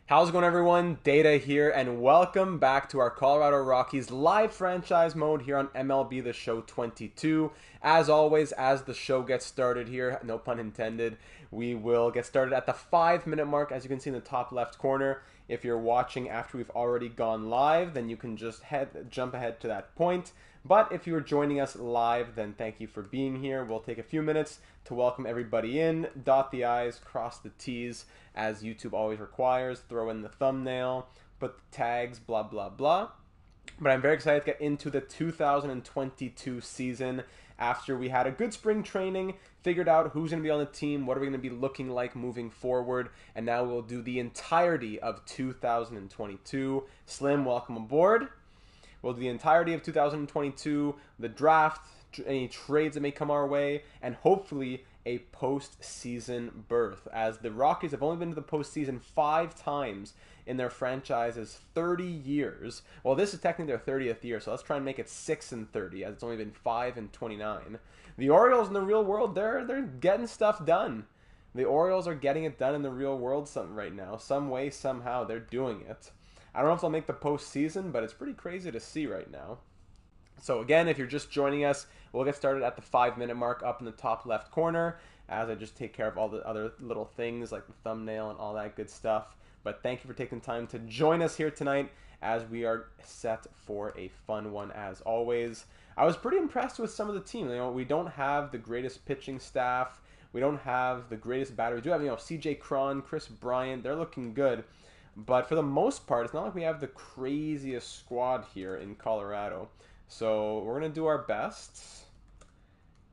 How's it going, everyone? Data here, and welcome back to our Colorado Rockies live franchise mode here on MLB The Show 22. As always, as the show gets started here, no pun intended, we will get started at the 5-minute mark, as you can see in the top left corner. If you're watching after we've already gone live, then you can just jump ahead to that point. But if you're joining us live, then thank you for being here. We'll take a few minutes to welcome everybody in, dot the I's, cross the T's, as YouTube always requires, throw in the thumbnail, put the tags, blah, blah, blah. But I'm very excited to get into the 2022 season after we had a good spring training, figured out who's going to be on the team, what are we going to be looking like moving forward, and now we'll do the entirety of 2022. Slim, welcome aboard. We'll do the entirety of 2022, the draft, any trades that may come our way, and hopefully a postseason berth, as the Rockies have only been to the postseason 5 times in their franchise's 30 years. Well, this is technically their 30th year, so let's try and make it 6 and 30, as it's only been 5 and 29. The Orioles in the real world, they're getting stuff done. The Orioles are getting it done in the real world right now. Some way, somehow, they're doing it. I don't know if they'll make the postseason, but it's pretty crazy to see right now. So again, if you're just joining us, we'll get started at the 5-minute mark up in the top left corner, as I just take care of all the other little things like the thumbnail and all that good stuff. But thank you for taking time to join us here tonight, as we are set for a fun one as always. I was pretty impressed with some of the team. We don't have the greatest pitching staff. We don't have the greatest batter. We do have, CJ Cron, Chris Bryant. They're looking good. But for the most part, it's not like we have the craziest squad here in Colorado. So we're going to do our best.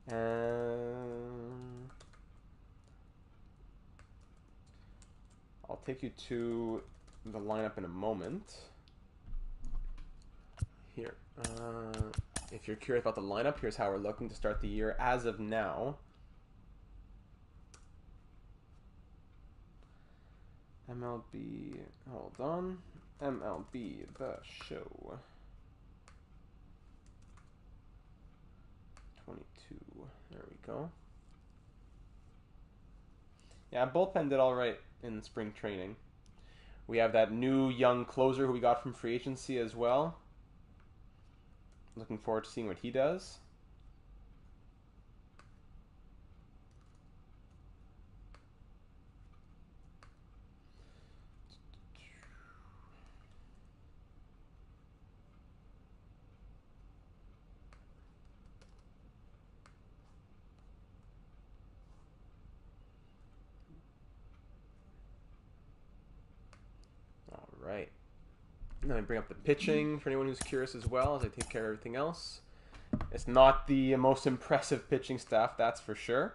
And I'll take you to the lineup in a moment. Here. If you're curious about the lineup, here's how we're looking to start the year as of now. MLB, hold on. MLB The Show 22. There we go. Yeah, bullpen did all right in spring training. We have that new young closer who we got from free agency as well. Looking forward to seeing what he does. Right. Let me bring up the pitching for anyone who's curious as well, as I take care of everything else. It's not the most impressive pitching staff, that's for sure.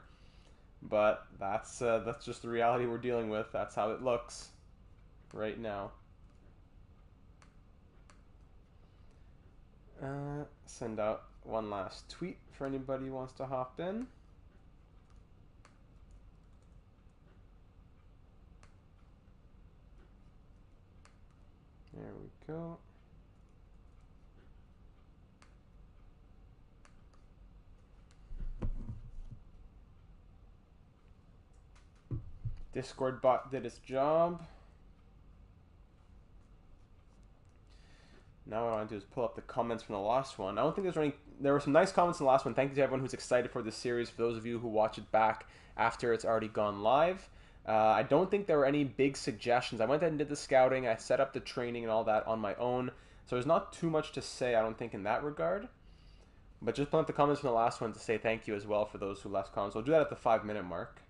But that's just the reality we're dealing with. That's how it looks right now. Send out one last tweet for anybody who wants to hop in. There we go. Discord bot did its job. Now what I want to do is pull up the comments from the last one. I don't think there's any. There were some nice comments in the last one. Thank you to everyone who's excited for this series. For those of you who watch it back after it's already gone live. I don't think there were any big suggestions. I went ahead and did the scouting. I set up the training and all that on my own. So there's not too much to say, I don't think, in that regard. But just put up the comments from the last one to say thank you as well for those who left comments. We'll do that at the 5-minute mark.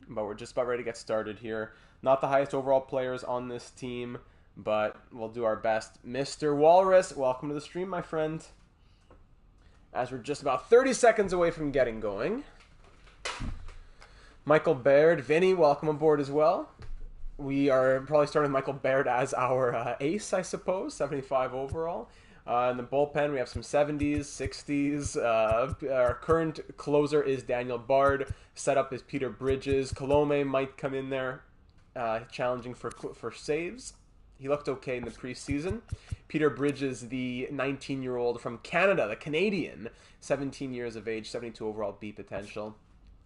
But we're just about ready to get started here. Not the highest overall players on this team, but we'll do our best. Mr. Walrus, welcome to the stream, my friend. As we're just about 30 seconds away from getting going. Michael Baird, Vinny, welcome aboard as well. We are probably starting with Michael Baird as our ace, I suppose, 75 overall. In the bullpen, we have some 70s, 60s. Our current closer is Daniel Bard. Setup is Peter Bridges. Colome might come in there challenging for saves. He looked okay in the preseason. Peter Bridges, the 19-year-old from Canada, the Canadian, 17 years of age, 72 overall B potential.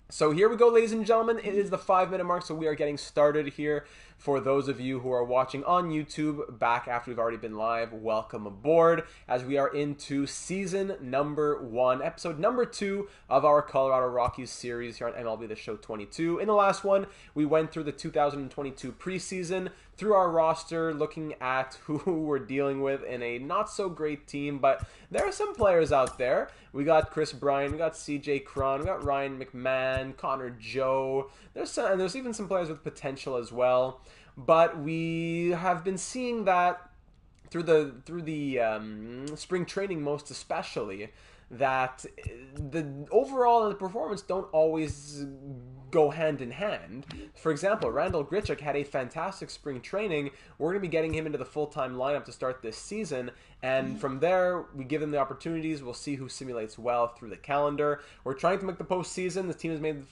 So here we go, ladies and gentlemen. It is the 5-minute mark, so we are getting started here. For those of you who are watching on YouTube, back after we've already been live, welcome aboard as we are into season number 1, episode number 2 of our Colorado Rockies series here on MLB The Show 22. In the last one, we went through the 2022 preseason, through our roster, looking at who we're dealing with in a not-so-great team, but there are some players out there. We got Chris Bryant, we got CJ Cron, we got Ryan McMahon, Connor Joe. There's even some players with potential as well. But we have been seeing that through the spring training, most especially, that the overall and the performance don't always go hand in hand. For example, Randall Grichuk had a fantastic spring training. We're going to be getting him into the full-time lineup to start this season, and from there, we give him the opportunities. We'll see who simulates well through the calendar. We're trying to make the postseason. The team has made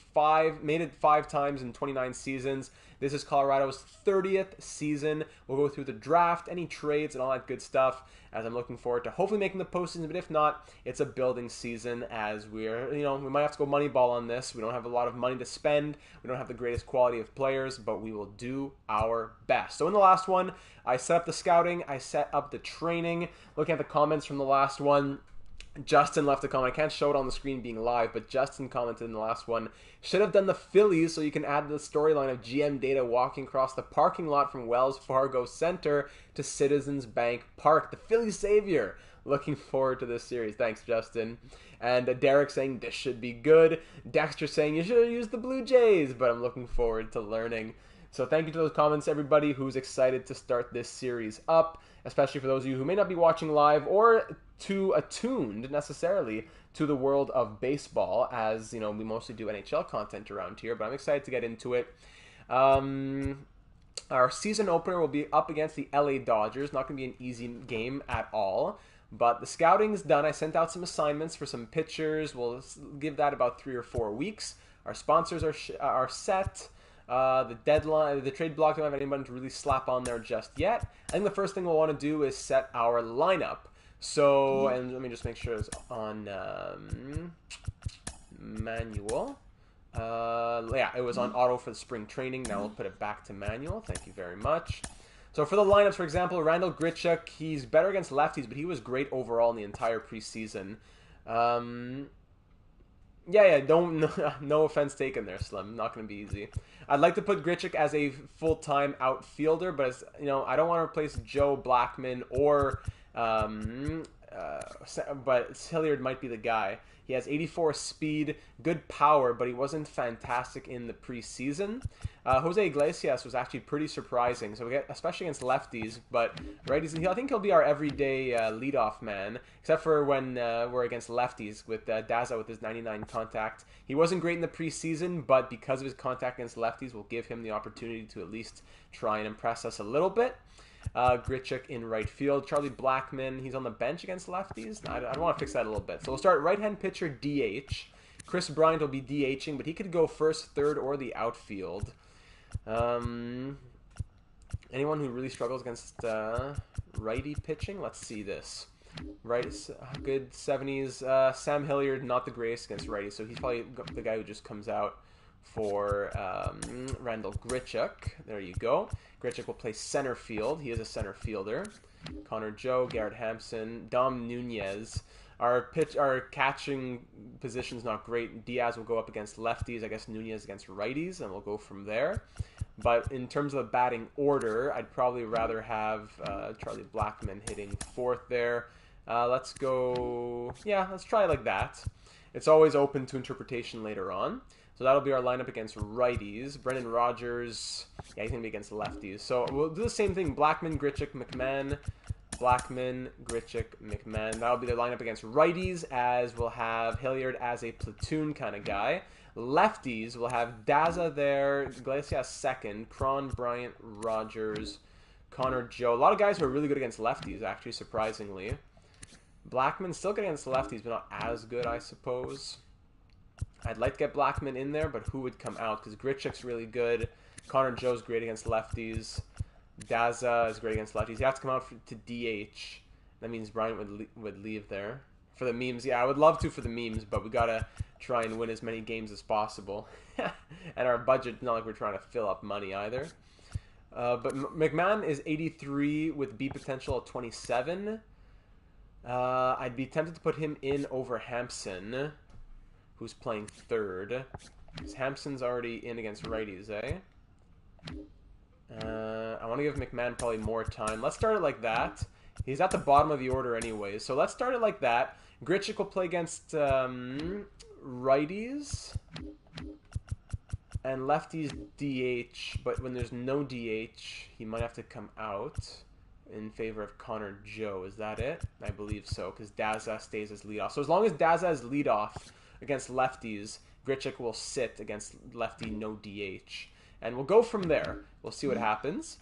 it 5 times in 29 seasons. This is Colorado's 30th season. We'll go through the draft, any trades, and all that good stuff, as I'm looking forward to hopefully making the postseason. But if not, it's a building season, as we might have to go Moneyball on this. We don't have a lot of money to spend. We don't have the greatest quality of players, but we will do our best. So in the last one, I set up the scouting. I set up the training. Looking at the comments from the last one, Justin left a comment. I can't show it on the screen being live, but Justin commented in the last one, should have done the Phillies so you can add the storyline of GM Data walking across the parking lot from Wells Fargo Center to Citizens Bank Park. The Philly savior. Looking forward to this series. Thanks, Justin. And Derek saying this should be good. Dexter saying you should have used the Blue Jays, but I'm looking forward to learning. So thank you to those comments, everybody who's excited to start this series up, especially for those of you who may not be watching live or too attuned necessarily to the world of baseball, as we mostly do NHL content around here, but I'm excited to get into it. Our season opener will be up against the LA Dodgers. Not going to be an easy game at all, but the scouting is done. I sent out some assignments for some pitchers. We'll give that about 3 or 4 weeks. Our sponsors are set. The deadline, the trade block, don't have anyone to really slap on there just yet. I think the first thing we'll want to do is set our lineup. So, and let me just make sure it's on manual. Yeah, it was on auto for the spring training. Now we'll put it back to manual. Thank you very much. So for the lineups, for example, Randall Grichuk, he's better against lefties, but he was great overall in the entire preseason. No offense taken there, Slim. Not going to be easy. I'd like to put Grichuk as a full-time outfielder, but I don't want to replace Joe Blackman or but Hilliard might be the guy. He has 84 speed, good power, but he wasn't fantastic in the preseason. Jose Iglesias was actually pretty surprising, so we get, especially against lefties, but righties. I think he'll be our everyday leadoff man, except for when we're against lefties with Daza with his 99 contact. He wasn't great in the preseason, but because of his contact against lefties, we'll give him the opportunity to at least try and impress us a little bit. Grichuk in right field. Charlie Blackmon, he's on the bench against lefties. I want to fix that a little bit. So we'll start right-hand pitcher DH. Chris Bryant will be DHing, but he could go first, third, or the outfield. Anyone who really struggles against righty pitching? Let's see this. Right, good 70s. Sam Hilliard, not the greatest against righty, so he's probably the guy who just comes out for Randall Grichuk. There you go. Grichuk will play center field. He is a center fielder. Connor Joe, Garrett Hampson, Dom Nunez. Our catching position's not great. Diaz will go up against lefties. I guess Nunez against righties, and we'll go from there. But in terms of the batting order, I'd probably rather have Charlie Blackmon hitting fourth there. Let's go... Yeah, let's try it like that. It's always open to interpretation later on. So that'll be our lineup against righties. Brendan Rodgers, yeah, he's going to be against lefties. So we'll do the same thing. Blackmon, Grichuk, McMahon. Blackmon, Grichuk, McMahon. That'll be the lineup against righties, as we'll have Hilliard as a platoon kind of guy. Lefties, we'll have Daza there, Iglesias second, Cron, Bryant, Rodgers, Connor Joe. A lot of guys who are really good against lefties, actually, surprisingly. Blackmon still good against lefties, but not as good, I suppose. I'd like to get Blackmon in there, but who would come out? Because Grichuk's really good. Connor Joe's great against lefties. Daza is great against lefties. You have to come out to DH. That means Bryant would leave there. For the memes, yeah, I would love to for the memes, but we got to try and win as many games as possible. And our budget, not like we're trying to fill up money either. But McMahon is 83 with B potential at 27. I'd be tempted to put him in over Hampson, who's playing third. Because Hampson's already in against righties, eh? I want to give McMahon probably more time. Let's start it like that. He's at the bottom of the order anyway, so let's start it like that. Grichuk will play against righties. And lefties DH, but when there's no DH, he might have to come out in favor of Connor Joe. Is that it? I believe so, because Daza stays as leadoff. So as long as Daza is leadoff against lefties, Grichuk will sit against lefty no DH. And we'll go from there. We'll see what happens.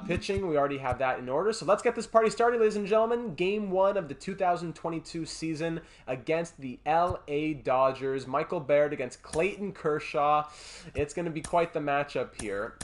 Pitching, we already have that in order. So let's get this party started, ladies and gentlemen. Game 1 of the 2022 season against the LA Dodgers. Michael Baird against Clayton Kershaw. It's going to be quite the matchup here.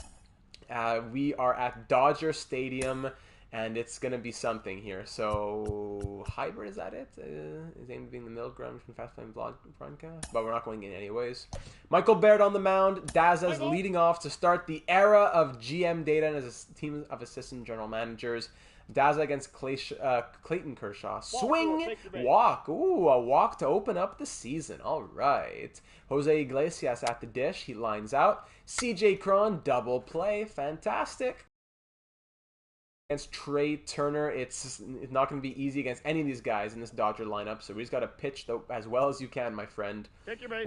We are at Dodger Stadium, and it's going to be something here. So, hybrid, is that it? Is aimed at being the middle ground from Fast Flame broadcast? But we're not going in anyways. Michael Baird on the mound. Daza's leading off to start the era of GM data and as a team of assistant general managers. Daza against Clayton Kershaw. Swing, walk. Ooh, a walk to open up the season. All right. Jose Iglesias at the dish. He lines out. CJ Cron, double play. Fantastic. Against Trey Turner, it's not going to be easy against any of these guys in this Dodger lineup, so we just got to pitch as well as you can, my friend.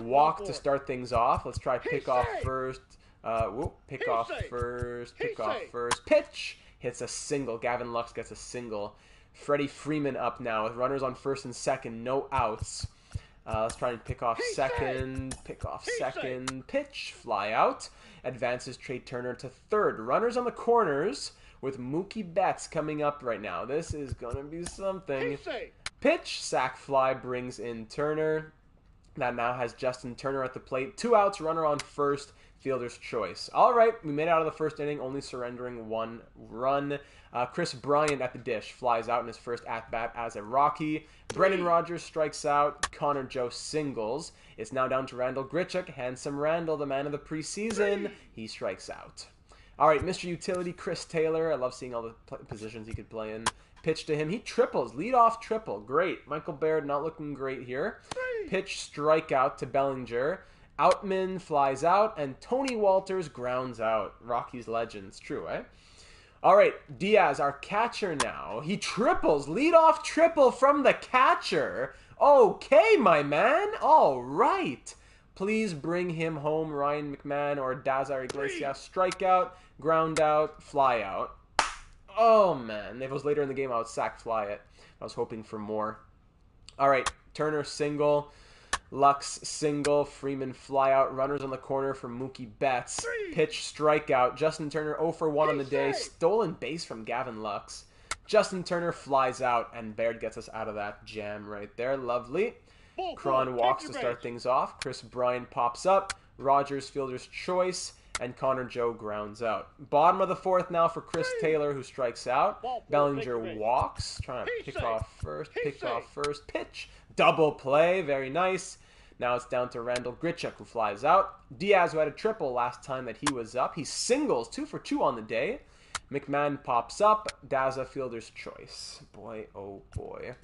Walk to start things off. Let's try pick off first. Pick off first. Pitch! Hits a single. Gavin Lux gets a single. Freddie Freeman up now with runners on first and second. No outs. Let's try and pick off second. Pick off second. Pitch. Fly out. Advances Trey Turner to third. Runners on the corners with Mookie Betts coming up right now. This is going to be something. Pitch. Sack fly brings in Turner. That now has Justin Turner at the plate. 2 outs. Runner on first. Fielder's choice. All right, we made it out of the first inning, only surrendering 1 run. Chris Bryant at the dish flies out in his first at-bat as a Rocky. Brendan Rodgers strikes out. Connor Joe singles. It's now down to Randall Grichuk. Handsome Randall, the man of the preseason. He strikes out. All right, Mr. Utility, Chris Taylor. I love seeing all the positions he could play in. Pitch to him. He triples. Leadoff triple. Great. Michael Baird not looking great here. Pitch strikeout to Bellinger. Outman flies out, and Tony Walters grounds out. Rockies legend. It's true, eh? All right, Diaz, our catcher now. He triples. Leadoff triple from the catcher. Okay, my man. All right. Please bring him home, Ryan McMahon or Daza Iglesias. Strikeout, ground out, fly out. Oh, man. If it was later in the game, I would sack fly it. I was hoping for more. All right, Turner single. Lux single, Freeman fly out, runners on the corner for Mookie Betts. Pitch strikeout, Justin Turner 0 for 1 on the day, stolen base from Gavin Lux. Justin Turner flies out, and Baird gets us out of that jam right there. Lovely. Cron walks to start things off. Chris Bryant pops up, Rogers fielder's choice, and Connor Joe grounds out. Bottom of the 4th now for Chris Taylor, who strikes out. Bellinger walks, trying to pick off first, pitch. Double play, very nice. Now it's down to Randall Grichuk, who flies out. Diaz, who had a triple last time that he was up. He singles, 2 for 2 on the day. McMahon pops up. Daza fielder's choice. Boy, oh boy.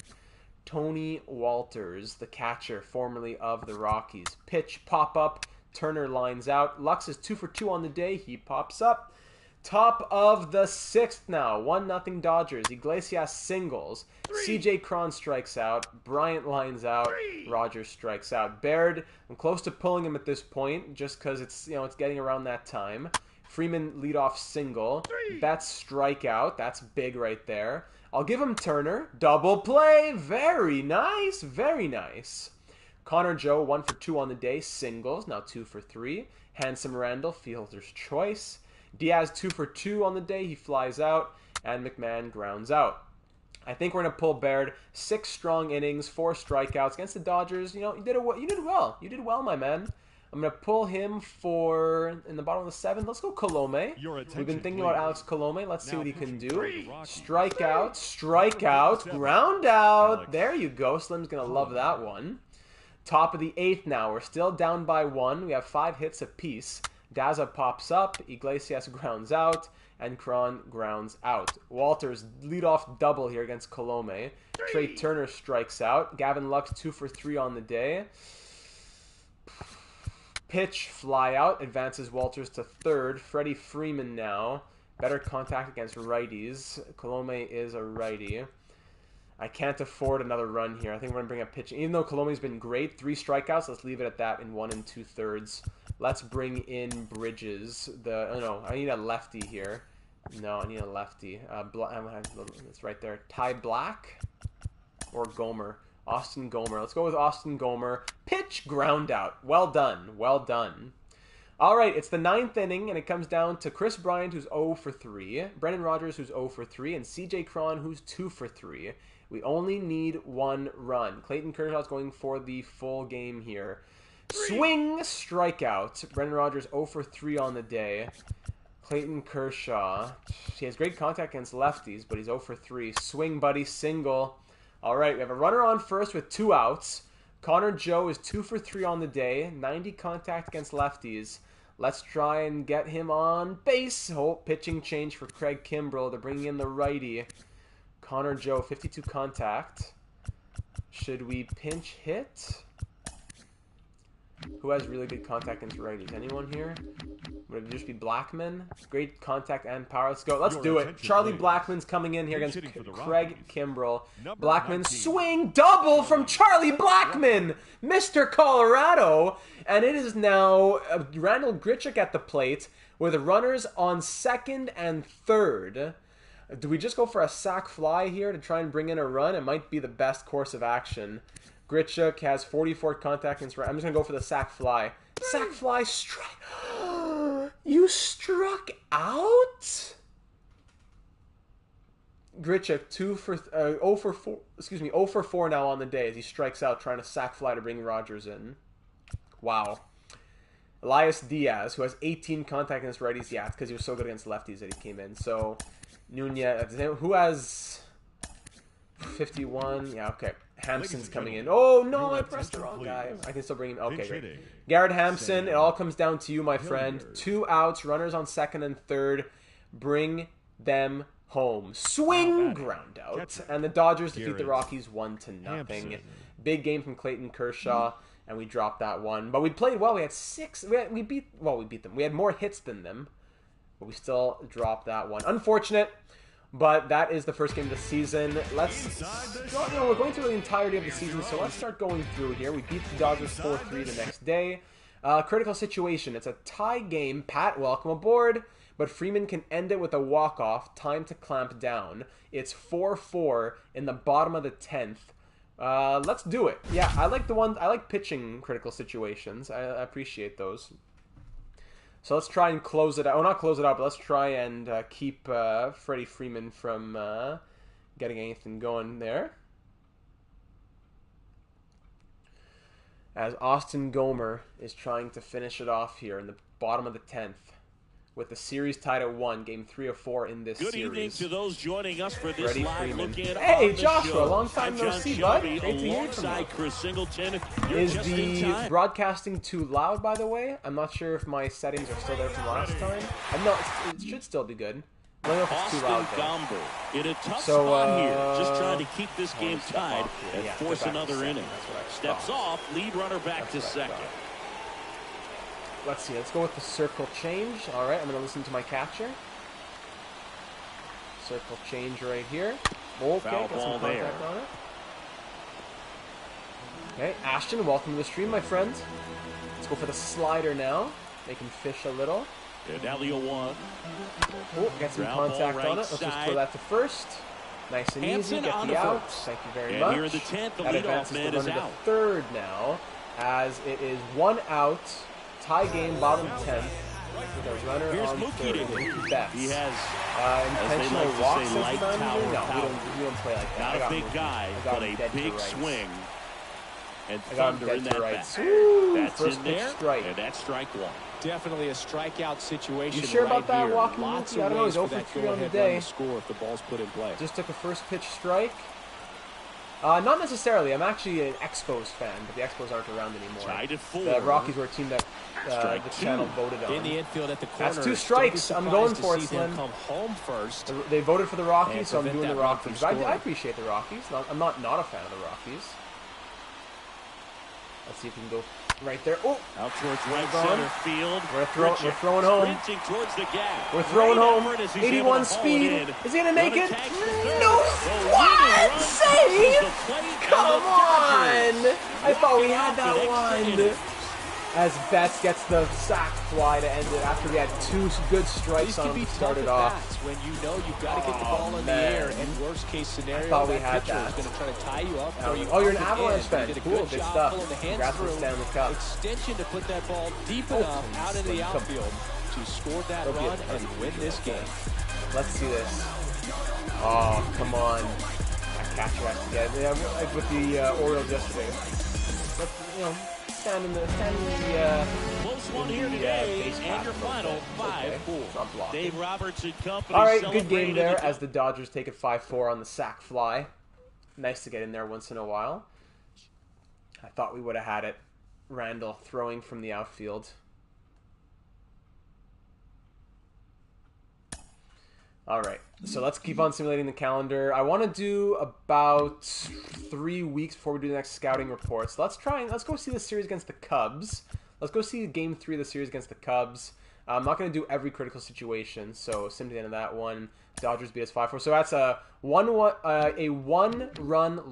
Tony Walters, the catcher, formerly of the Rockies. Pitch, pop up. Turner lines out. Lux is 2 for 2 on the day. He pops up. Top of the 6th now. 1-0 Dodgers. Iglesias singles. CJ Cron strikes out. Bryant lines out. Rogers strikes out. Baird, I'm close to pulling him at this point just because it's getting around that time. Freeman leadoff single. Betts strikeout. That's big right there. I'll give him Turner. Double play. Very nice. Very nice. Connor Joe 1 for 2 on the day. Singles. Now 2 for 3. Handsome Randall, fielder's choice. Diaz 2 for 2 on the day. He flies out, and McMahon grounds out. I think we're going to pull Baird. 6 strong innings, 4 strikeouts against the Dodgers. You did well. You did well, my man. I'm going to pull him for, in the bottom of the 7th, let's go Colome. We've been thinking about Alex Colome. Let's see what he can do. Strikeout, ground out. There you go. Slim's going to love that one. Top of the 8th now. We're still down by 1. We have 5 hits apiece. Daza pops up. Iglesias grounds out. And Cron grounds out. Walters leadoff double here against Colome. Trey Turner strikes out. Gavin Lux 2 for 3 on the day. Pitch, fly out. Advances Walters to 3rd. Freddie Freeman now. Better contact against righties. Colome is a righty. I can't afford another run here. I think we're going to bring up pitching. Even though Colome's been great, 3 strikeouts, let's leave it at that in 1 2/3. Let's bring in Bridges. No, I need a lefty here. No, I need a lefty. It's right there. Ty Black or Gomer? Austin Gomer. Let's go with Austin Gomer. Pitch, ground out. Well done. Well done. All right, it's the 9th inning, and it comes down to Chris Bryant, who's 0 for 3, Brendan Rodgers, who's 0 for 3, and CJ Cron, who's 2 for 3. We only need 1 run. Clayton Kershaw's going for the full game here. Swing, strikeout. Brendan Rodgers 0 for 3 on the day. Clayton Kershaw, he has great contact against lefties, but he's 0 for 3. Swing, buddy, single. All right, we have a runner on first with 2 outs. Connor Joe is 2 for 3 on the day. 90 contact against lefties. Let's try and get him on base. Pitching change for Craig Kimbrell. They're bringing in the righty. Connor Joe, 52 contact. Should we pinch hit? Who has really good contact against righties? Anyone here? Would it just be Blackman? Great contact and power. Let's go. Let's do it. Charlie Blackman's coming in here against Craig Kimbrell. Blackman, swing, double from Charlie Blackman, Mr. Colorado. And it is now Randall Grichuk at the plate with runners on 2nd and 3rd. Do we just go for a sac fly here to try and bring in a run? It might be the best course of action. Grichuk has 44 contact against. I'm just going to go for the sac fly. Sac fly strike. You struck out? Grichuk 0 for 4. Excuse me, 0 for 4 now on the day as he strikes out, trying to sac fly to bring Rodgers in. Wow. Elias Diaz, who has 18 contact against righties. Yeah, it's because he was so good against lefties that he came in. So Nunez, who has 51? Yeah, okay. Hampson's coming in. Oh, no, I pressed the wrong guy. I can still bring him. Okay, great. Garrett Hampson, it all comes down to you, my friend. 2 outs, runners on 2nd and 3rd. Bring them home. Swing, ground out. And the Dodgers defeat the Rockies 1-0. Big game from Clayton Kershaw, and we dropped that one. But we played well. We had 6. We beat them. We had more hits than them, but we still dropped that one. Unfortunate. But that is the first game of the season. We're going through the entirety of the season, so let's start going through here. We beat the Dodgers 4-3 the next day. Critical situation. It's a tie game. Pat, welcome aboard. But Freeman can end it with a walk-off. Time to clamp down. It's 4-4 in the bottom of the 10th. Let's do it. Yeah, I like pitching critical situations. I appreciate those. So let's try and close it out. Oh, not close it out, but let's try and keep Freddie Freeman from getting anything going there. As Austin Gomer is trying to finish it off here in the bottom of the 10th. With the series tied at 1, game 3 of 4 in this series. Good evening to those joining us for this live look in. Hey, Joshua, long time no see, bud. Great to hear from you. Chris Singleton. Is the broadcasting too loud, by the way? I'm not sure if my settings are still there from last time. It should still be good. I don't know if it's too loud, though. In a tough spot here, just trying to keep this game tied and force another inning. Steps off, lead runner back to second. Let's see. Let's go with the circle change. All right, I'm going to listen to my catcher. Circle change right here. Okay, got some contact on it. Okay, Ashton, welcome to the stream, my friend. Let's go for the slider now. Make him fish a little. And now the 0-1. Oh, get some contact on it. Let's just throw that to first. Nice and easy. Get the out. Thank you very much. Here in the 10th, the that advances the runner to third now, as it is 1 out. Tie game, bottom 10th, with a runner on third. Mookie Betts. He has intentional walks this time. No, we don't play like that. Not a big guy, but a big swing. And thunder in that bat. That's in there, and that's strike 1. Definitely a strikeout situation. You sure about that, here. walking Lots Mookie? I don't know. He's 0 for 3 on the day. Score if the ball's put in play. Just took a first pitch strike. Not necessarily. I'm actually an Expos fan, but the Expos aren't around anymore. Tied at 4. The Rockies were a team that the channel voted on. In the infield at the corner. That's 2 strikes. I'm going for it, Slim. Come home first. They voted for the Rockies, so I'm doing the Rockies. I appreciate the Rockies. I'm not a fan of the Rockies. Let's see if we can go right there. Oh, out towards right center field. We're throwing home. Towards the gap. We're throwing home. 81 speed. Is he gonna make it? No! What? Save! Come on! I thought we had that one. As Betts gets the sac fly to end it after we had 2 good strikes on him to start it off. When you know you've got to get the ball in the air, and worst case scenario, I thought we that had pitcher that. is going to try to tie you up. Oh, you're an Avalanche fan. Cool, good stuff. Congrats on the Stanley Cup. Extension to put that ball deep enough out into the outfield to score that run and win this game. Let's see this. Oh, come on. That catcher has to get it. Yeah, like with the Orioles yesterday. Let's, you know, stand in the close one here today, and your final 5-4. Dave Roberts and company. All right, good game there as the Dodgers take it 5-4 on the sac fly. Nice to get in there once in a while. I thought we would have had it. Randall throwing from the outfield. All right, so let's keep on simulating the calendar. I want to do about 3 weeks before we do the next scouting reports. Let's go see the series against the Cubs. Let's go see Game 3 of the series against the Cubs. I'm not going to do every critical situation, so sim to the end of that one. Dodgers beat us 5-4. So that's a one-run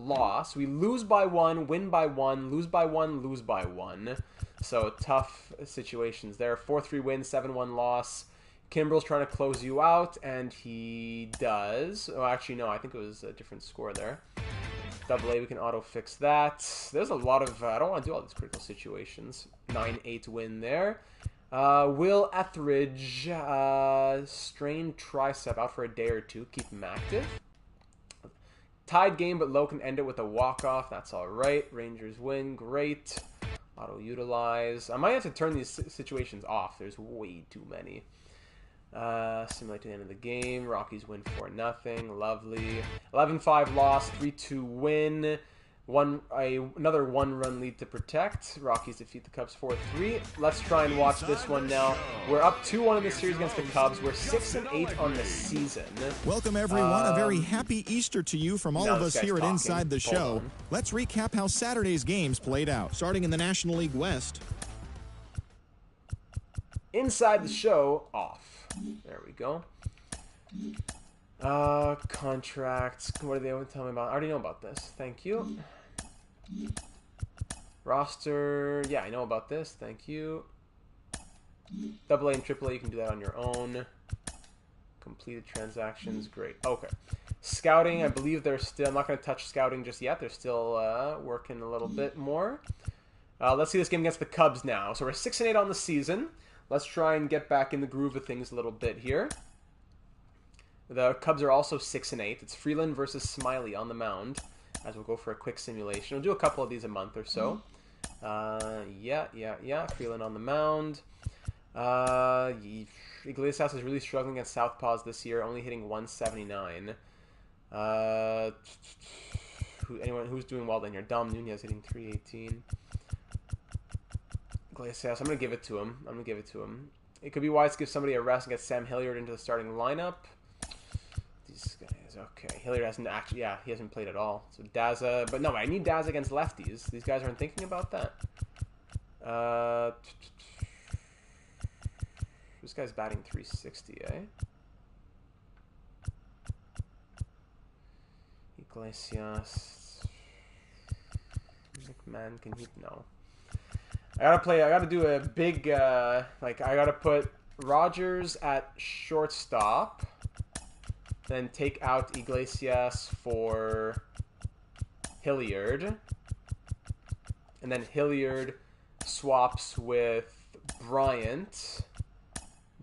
loss. We lose by 1, win by 1, lose by 1, lose by 1. So tough situations there. 4-3 win, 7-1 loss. Kimbrel's trying to close you out, and he does. Oh, actually, no, I think it was a different score there. AA, we can auto-fix that. There's a lot of... I don't want to do all these critical situations. 9-8 win there. Will Etheridge, strained tricep, out for a day or 2. Keep him active. Tied game, but Lowe can end it with a walk-off. That's all right. Rangers win. Great. Auto-utilize. I might have to turn these situations off. There's way too many. Simulate to the end of the game. Rockies win 4-0. Lovely. 11-5 loss. 3-2 win. Another 1-run lead to protect. Rockies defeat the Cubs 4-3. Let's try and watch this one now. We're up 2-1 in the series against the Cubs. We're 6-8 on the season. Welcome everyone. A very happy Easter to you from all of us here at Inside the Show. Let's recap how Saturday's games played out. Starting in the National League West. Inside the Show off. There we go. Contracts. What do they tell me about? I already know about this. Thank you. Roster. Yeah, I know about this. Thank you. AA and AAA, you can do that on your own. Completed transactions. Great. Okay. Scouting, I believe they're still... I'm not going to touch scouting just yet. They're still working a little bit more. Let's see this game against the Cubs now. So we're 6-8 on the season. Let's try and get back in the groove of things a little bit here. The Cubs are also 6-8. It's Freeland versus Smiley on the mound, as we'll go for a quick simulation. We'll do a couple of these a month or so. Yeah. Freeland on the mound. Iglesias is really struggling against southpaws this year, only hitting 179. Who's doing well in here? Dom Nunez hitting 318. Iglesias, I'm going to give it to him. It could be wise to give somebody a rest and get Sam Hilliard into the starting lineup. These guys, okay. Hilliard hasn't actually, he hasn't played at all. So Daza, but no, I need Daza against lefties. These guys aren't thinking about that. This guy's batting 360, eh? Iglesias. McMahon, can he? No. I gotta do a big, I gotta put Rogers at shortstop, then take out Iglesias for Hilliard, and then Hilliard swaps with Bryant.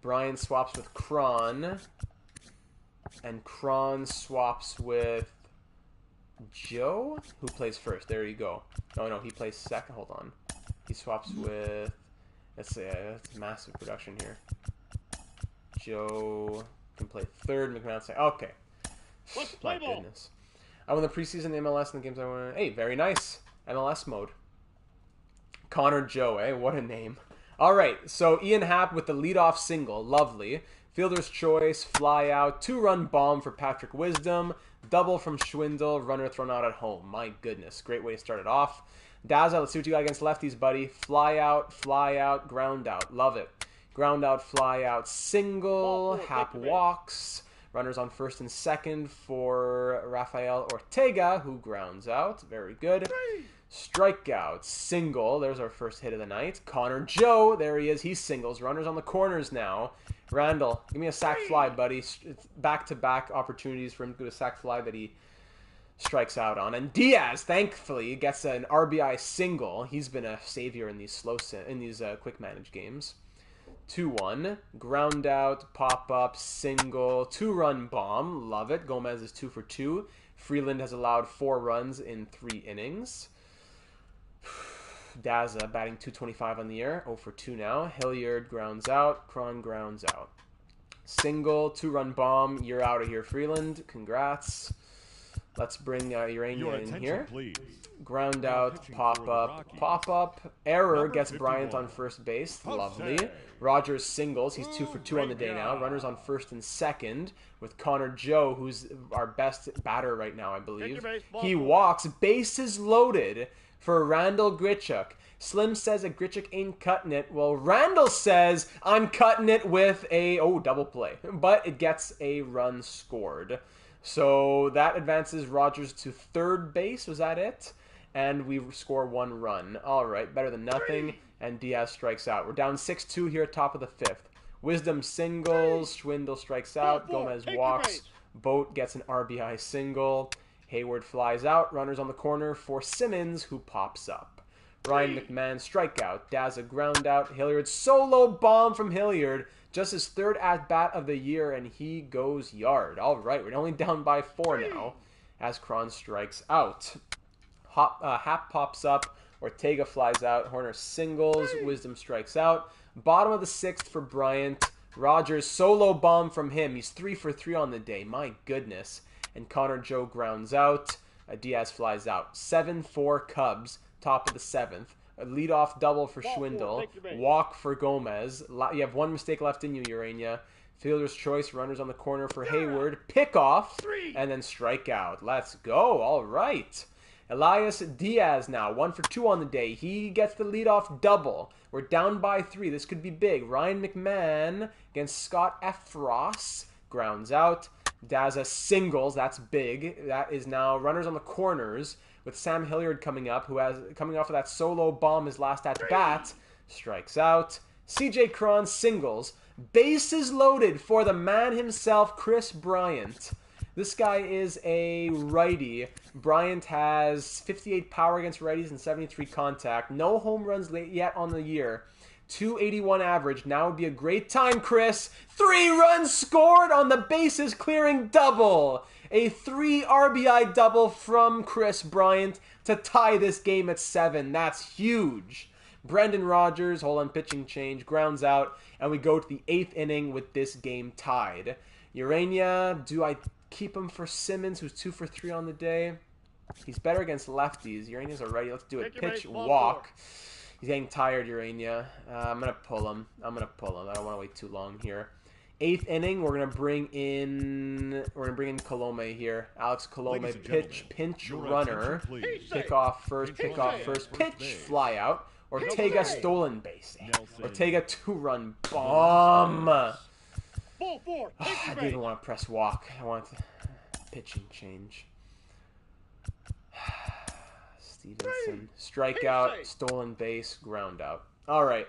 Bryant swaps with Cron, and Cron swaps with Joe, who plays first. There you go. Oh no, he plays second. Hold on. He swaps with, let's say, that's massive production here. Joe can play third, McMahon say, okay. My goodness. I won the preseason MLS and the games I won. Hey, very nice. MLS mode. Connor Joe, eh? What a name. All right, so Ian Happ with the leadoff single. Lovely. Fielder's choice, fly out, 2-run bomb for Patrick Wisdom, double from Schwindel, runner thrown out at home. My goodness, great way to start it off. Daza, let's see what you got against lefties, buddy. Fly out, ground out. Love it. Ground out, fly out, single. Happ walks. Runners on first and second for Rafael Ortega, who grounds out. Very good. Strikeout, single. There's our first hit of the night. Connor Joe, there he is. He singles. Runners on the corners now. Randall, give me a sac fly, buddy. It's back-to-back opportunities for him to do a sac fly that he strikes out on. And Diaz, thankfully, gets an RBI single. He's been a savior in these quick manage games. 2-1, ground out, pop up, single, 2-run bomb. Love it. Gomez is 2 for 2. Freeland has allowed 4 runs in 3 innings. Daza batting .225 on the year, 0 for 2 now. Hilliard grounds out, Cron grounds out. Single, 2-run bomb. You're out of here, Freeland. Congrats. Let's bring Urania in here. Please. Ground out, pop up. Error gets Bryant on first base. Lovely. Rogers singles. He's 2 for 2 on the day now. Runners on first and second with Connor Joe, who's our best batter right now, I believe. He walks. Bases loaded for Randall Grichuk. Slim says that Grichuk ain't cutting it. Well, Randall says I'm cutting it with a double play, but it gets a run scored. So that advances Rogers to third base. Was that it? And we score 1 run. All right, better than nothing. And Diaz strikes out. We're down 6-2 here, top of the 5th. Wisdom singles. Schwindel strikes out. Gomez walks. Boat gets an RBI single. Hayward flies out. Runners on the corner for Simmons, who pops up. Ryan McMahon strikeout. Daza ground out. Hilliard solo bomb from Hilliard. Just his 3rd at-bat of the year, and he goes yard. All right, we're only down by 4 now as Cron strikes out. Happ pops up. Ortega flies out. Horner singles. Wisdom strikes out. Bottom of the 6th for Bryant. Rogers solo bomb from him. He's 3 for 3 on the day. My goodness. And Connor Joe grounds out. Diaz flies out. 7-4 Cubs. Top of the 7th. A leadoff double for Schwindel. Walk for Gomez. You have 1 mistake left in you, Urania. Fielder's choice. Runners on the corner for Hayward. Pick off. And then strike out. Let's go. All right. Elias Diaz now. 1 for 2 on the day. He gets the leadoff double. We're down by 3. This could be big. Ryan McMahon against Scott Efros. Grounds out. Daza singles. That's big. That is now runners on the corners with Sam Hilliard coming up, coming off of that solo bomb his last at bat. Strikes out. CJ Cron singles. Bases loaded for the man himself, Chris Bryant. This guy is a righty. Bryant has 58 power against righties and 73 contact. No home runs yet on the year. 281 average. Now would be a great time, Chris. 3 runs scored on the bases clearing double. A 3 RBI double from Chris Bryant to tie this game at 7. That's huge. Brendan Rodgers, hold on, pitching change, grounds out, and we go to the 8th inning with this game tied. Urania, do I keep him for Simmons, who's 2 for 3 on the day? He's better against lefties. Urania's already. Let's do it. Pitch, walk. He's getting tired, Urania. I'm going to pull him. I don't want to wait too long here. 8th inning, we're going to bring in Colome here. Alex Colome, pinch runner. Pick off first, pitch, fly out. Ortega stolen base. Ortega 2-run bomb. I didn't even want to press walk. I want pitching change. Stevenson. Strikeout, stolen base, ground out. All right.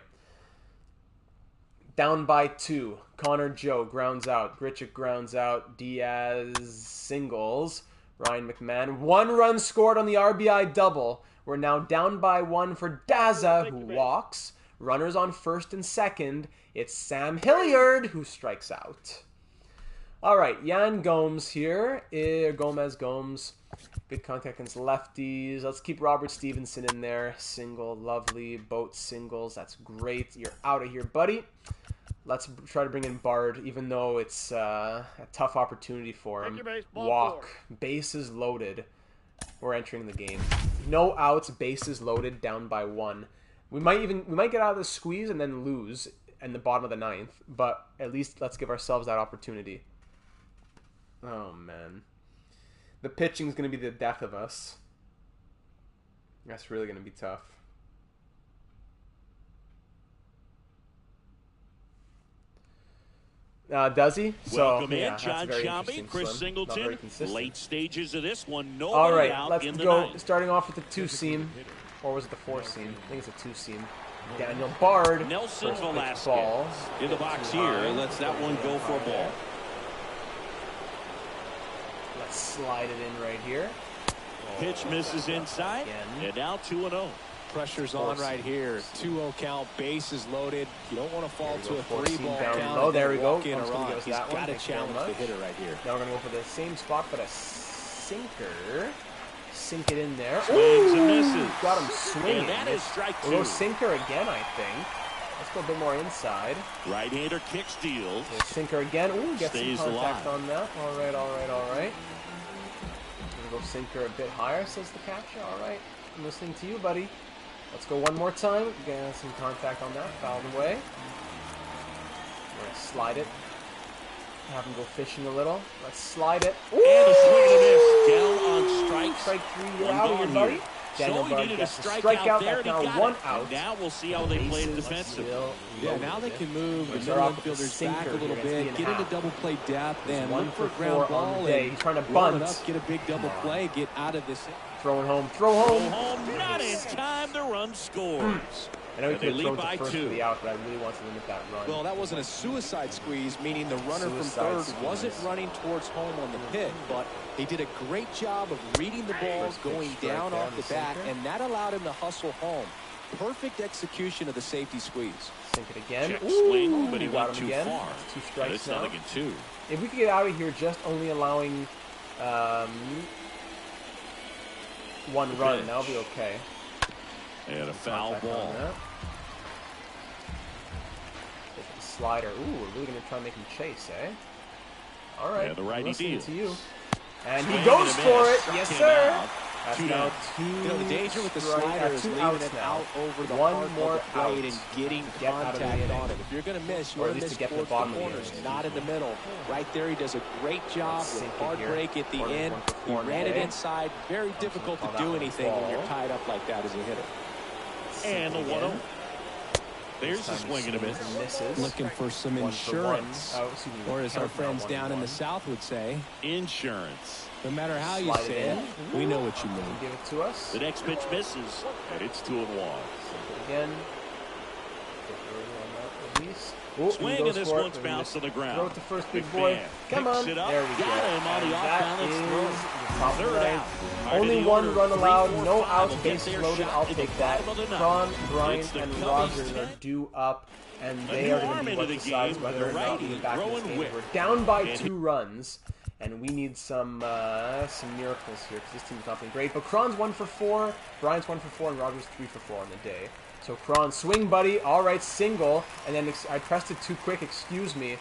Down by 2. Connor Joe grounds out. Grichuk grounds out. Diaz singles. Ryan McMahon. 1 run scored on the RBI double. We're now down by 1 for Daza, who walks. Runners on first and second. It's Sam Hilliard, who strikes out. All right, Yan Gomes here. Gomes. Good contact against lefties. Let's keep Robert Stevenson in there. Single, lovely. Boat singles. That's great. You're out of here, buddy. Let's try to bring in Bard, even though it's a tough opportunity for him. Walk. Bases loaded. We're entering the game. No outs, bases loaded, down by 1. We might get out of the squeeze and then lose in the bottom of the 9th, but at least let's give ourselves that opportunity. Oh, man. The pitching is going to be the death of us. That's really going to be tough. Does he? Welcome so, in, John Shambi, Chris Singleton. Late stages of this one. No All right, out let's in the go. 9th. Starting off with the 2-seam. Or was it the 4-seam? I think it's a 2-seam. Daniel Bard. Nelson first pitch Velasquez ball. in the box here. Lets that one go for a ball. Let's slide it in right here. Pitch misses inside. Again. And now 2-0. Pressure's on right here. 2-0 count, bases loaded. You don't want to fall to a 4-seam 3-ball down count. low. There we go. He's That got to Thank you challenge very the much. hitter right here. Now we're going to go for the same spot, but a sinker. Sink it in there. Swings and misses. Got him swinging. And that is strike 2. We'll go sinker again, I think. Let's go a bit more inside. Right-hander kick steals. We'll sinker again. Ooh, get Stays some contact alive. on that. All right, all right, all right. We'll go sinker a bit higher, says the catcher. All right, I'm listening to you, buddy. Let's go one more time. Get some contact on that. Fouled away. We're going to slide it. Have him go fishing a little. Let's slide it. Ooh! And a swing and a miss. Down on strike. Strike 3, you're One out gone here, buddy. here. Daniel So he Bard needed a gets the strikeout there, That's and he now got 1 it. out. And now we'll see how they play it Bases defensively. still Yeah, now they loaded. can move the Let's middle start off with the infielders sinker back a little here. It's bit, being get into half. double play depth, and One look for for ground 4 on ball. the day. And He's trying to roll it bunt. up, get a big double play, get out of this. Throwing home. Throw Go home. home, not in time. The run scores. I know he And could they have thrown lead by to first 2. for the out, but I really want to limit that run. Well, that wasn't a suicide squeeze, meaning the runner from Suicide third squeeze. wasn't running towards home on the pit, but he did a great job of reading the ball, First pitch going strike down there off on the the bat, sinker. and that allowed him to hustle home. Perfect execution of the safety squeeze. Sink it again. Check Ooh, swing, but he got went him too again. far. That's 2 And strikes it's now. nothing in 2. If we could get out of here just only allowing 1 run, pitch. that'll be okay. And a foul Contact on ball. that. Take the slider. Ooh, we're really going to try and make him chase, eh? All right. Yeah, the righty listening deals. to you. And he Swing goes and a for miss. it. Struck Yes, him sir. out. That's 2 now down. 2. You know, the danger with the strike- slider is 2 leaving outs it now. out over the One heart more of the plate out. and getting Get out of the contact inning. on it. If you're going to miss, you Or at want to least miss to get to the towards the bottom of the corners, inning. not in the middle. Right there, he does a great job with Sink it hard here. break at the Corner, end. 1 for He 4 on the ran it day. inside. Very difficult to Call that do one anything when you're ball. tied up like that as a hitter. And the Sink it 1-0. again. There's This a time he swing and a swings miss. and misses. Looking for some 1 for 1. insurance, Oh, excuse me, or as our count now, friends 1 down in the 1. South would say, Insurance. no matter how you Slide it say it, in. we know what you mean. Give it to us. The next pitch misses. And it's 2-1. Again. Get early on that release. Ooh, Swing, he goes and this for it, one's but he bounced just on the ground. Throw it to first, big McMahon boy. Come picks on. it up. There we Got go. him on the And off-balance that throw. is the top of the Third ninth. out. Hard Only to the 1 order. run 3, allowed. 4, No 5 outs. will get Bases their loaded. shot I'll to the take that. bottom of the Kron, ninth. Bryant, It's the and Cubbies Rogers are 10. due up, and A they new are going arm to be into what the decides game, whether the or not we righty get back in this throwing game. whip. We're down by And 2 runs, and we need some miracles here because this team's not been great. But Kron's 1 for 4, Bryant's 1 for 4, and Rogers 3 for 4 on the day. So Kron, swing, buddy. All right, single, and then I pressed it too quick. Excuse me.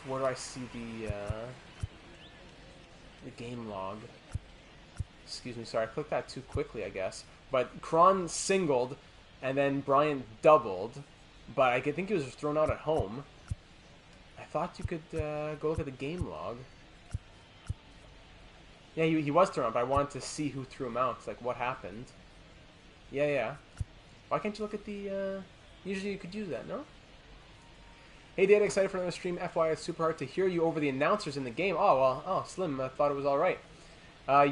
Where do I see the game log? Excuse me, sorry, I clicked that too quickly, I guess. But Kron singled, and then Bryant doubled, but I think he was thrown out at home. I thought you could go look at the game log. Yeah, he was thrown out, but I wanted to see who threw him out, like what happened. Yeah. Why can't you look at the... usually you could use that, no? Hey, Dad, excited for another stream. FYI, it's super hard to hear you over the announcers in the game. Oh, well, Slim, I thought it was all right.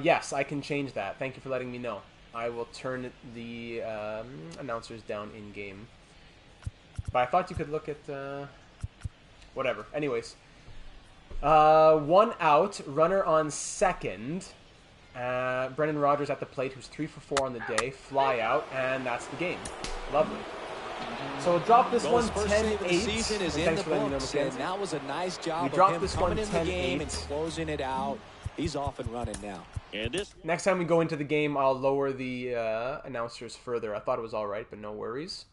Yes, I can change that. Thank you for letting me know. I will turn the announcers down in-game. But I thought you could look at... whatever. Anyways. 1 out. Runner on second. Brendan Rodgers at the plate, who's 3 for 4 on the day. Fly out, and that's the game. Lovely. So we'll drop this one First save of the 10-8. season is in Thanks the for letting me know, books, Mackenzie. and that was a nice job We of dropped him this coming one in the game and 10-8. closing it out. He's off and running now. And this Next time we go into the game, I'll lower the announcers further. I thought it was all right, but no worries.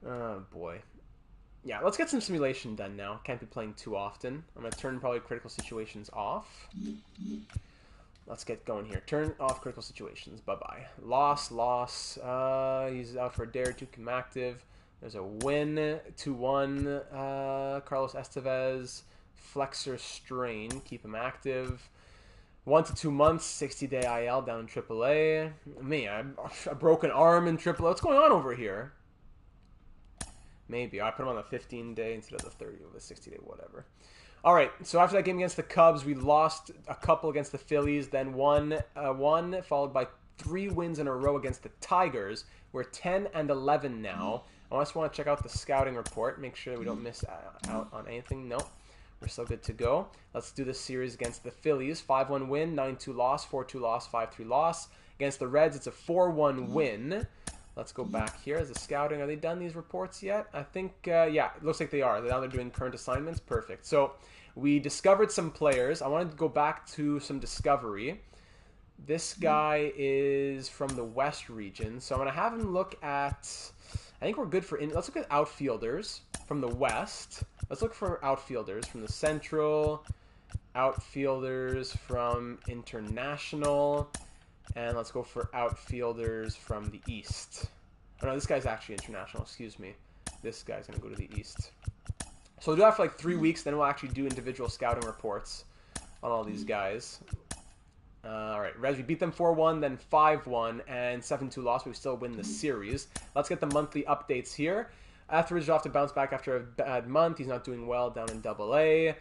Oh, boy. Yeah, let's get some simulation done now. Can't be playing too often. I'm going to turn probably critical situations off. Let's get going here. Turn off critical situations. Bye-bye. Loss. He's out for a day or two. Come active. There's a win. 2-1. Carlos Estevez. Flexor strain. Keep him active. 1 to 2 months. 60-day IL down in AAA. Me, a broken arm in AAA. What's going on over here? Maybe. I put him on the 15-day instead of the 30 or the 60-day, whatever. All right, so after that game against the Cubs, we lost a couple against the Phillies, then one, followed by 3 wins in a row against the Tigers. We're 10-11 now. I just want to check out the scouting report, make sure we don't miss out on anything. Nope, we're still good to go. Let's do this series against the Phillies. 5-1 win, 9-2 loss, 4-2 loss, 5-3 loss. Against the Reds, it's a 4-1 win. Let's go back here. Is the scouting, are they done these reports yet? I think, yeah, it looks like they are. Now they're doing current assignments. Perfect. So we discovered some players. I wanted to go back to some discovery. This guy is from the West region. So I'm going to have him look at, I think we're good for, let's look at outfielders from the West. Let's look for outfielders from the Central, outfielders from International, and let's go for outfielders from the East. Oh no, this guy's actually international, excuse me. This guy's going to go to the East. So we'll do that for like 3 weeks, then we'll actually do individual scouting reports on all these guys. Alright, Reds, we beat them 4-1, then 5-1, and 7-2 loss, but we still win the series. Let's get the monthly updates here. Etheridge will have to bounce back after a bad month. He's not doing well down in AA.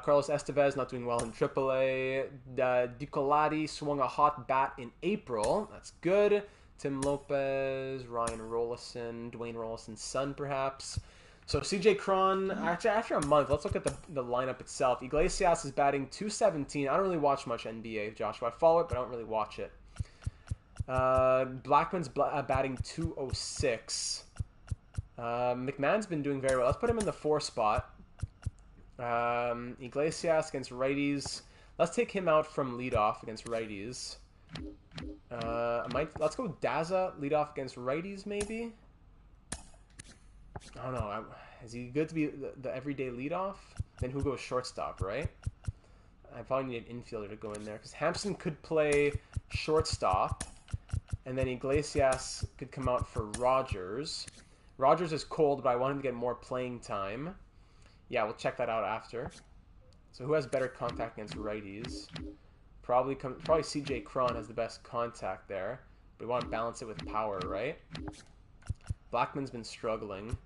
Carlos Estevez not doing well in AAA. Dicolati swung a hot bat in April. That's good. Tim Lopez, Ryan Rollison, Dwayne Rollison's son, perhaps. So CJ Cron, actually after a month, let's look at the lineup itself. Iglesias is batting .217. I don't really watch much NBA, Joshua. I follow it, but I don't really watch it. Blackman's batting .206. McMahon's been doing very well. Let's put him in the 4 spot. Iglesias against righties. Let's take him out from leadoff against righties. Let's go Daza leadoff against righties, maybe. I don't know. Is he good to be the everyday leadoff? Then who goes shortstop, right? I probably need an infielder to go in there because Hampson could play shortstop, and then Iglesias could come out for Rogers. Rogers is cold, but I want him to get more playing time. Yeah, we'll check that out after. So who has better contact against righties? Probably CJ Cron has the best contact there. But we want to balance it with power, right? Blackman's been struggling.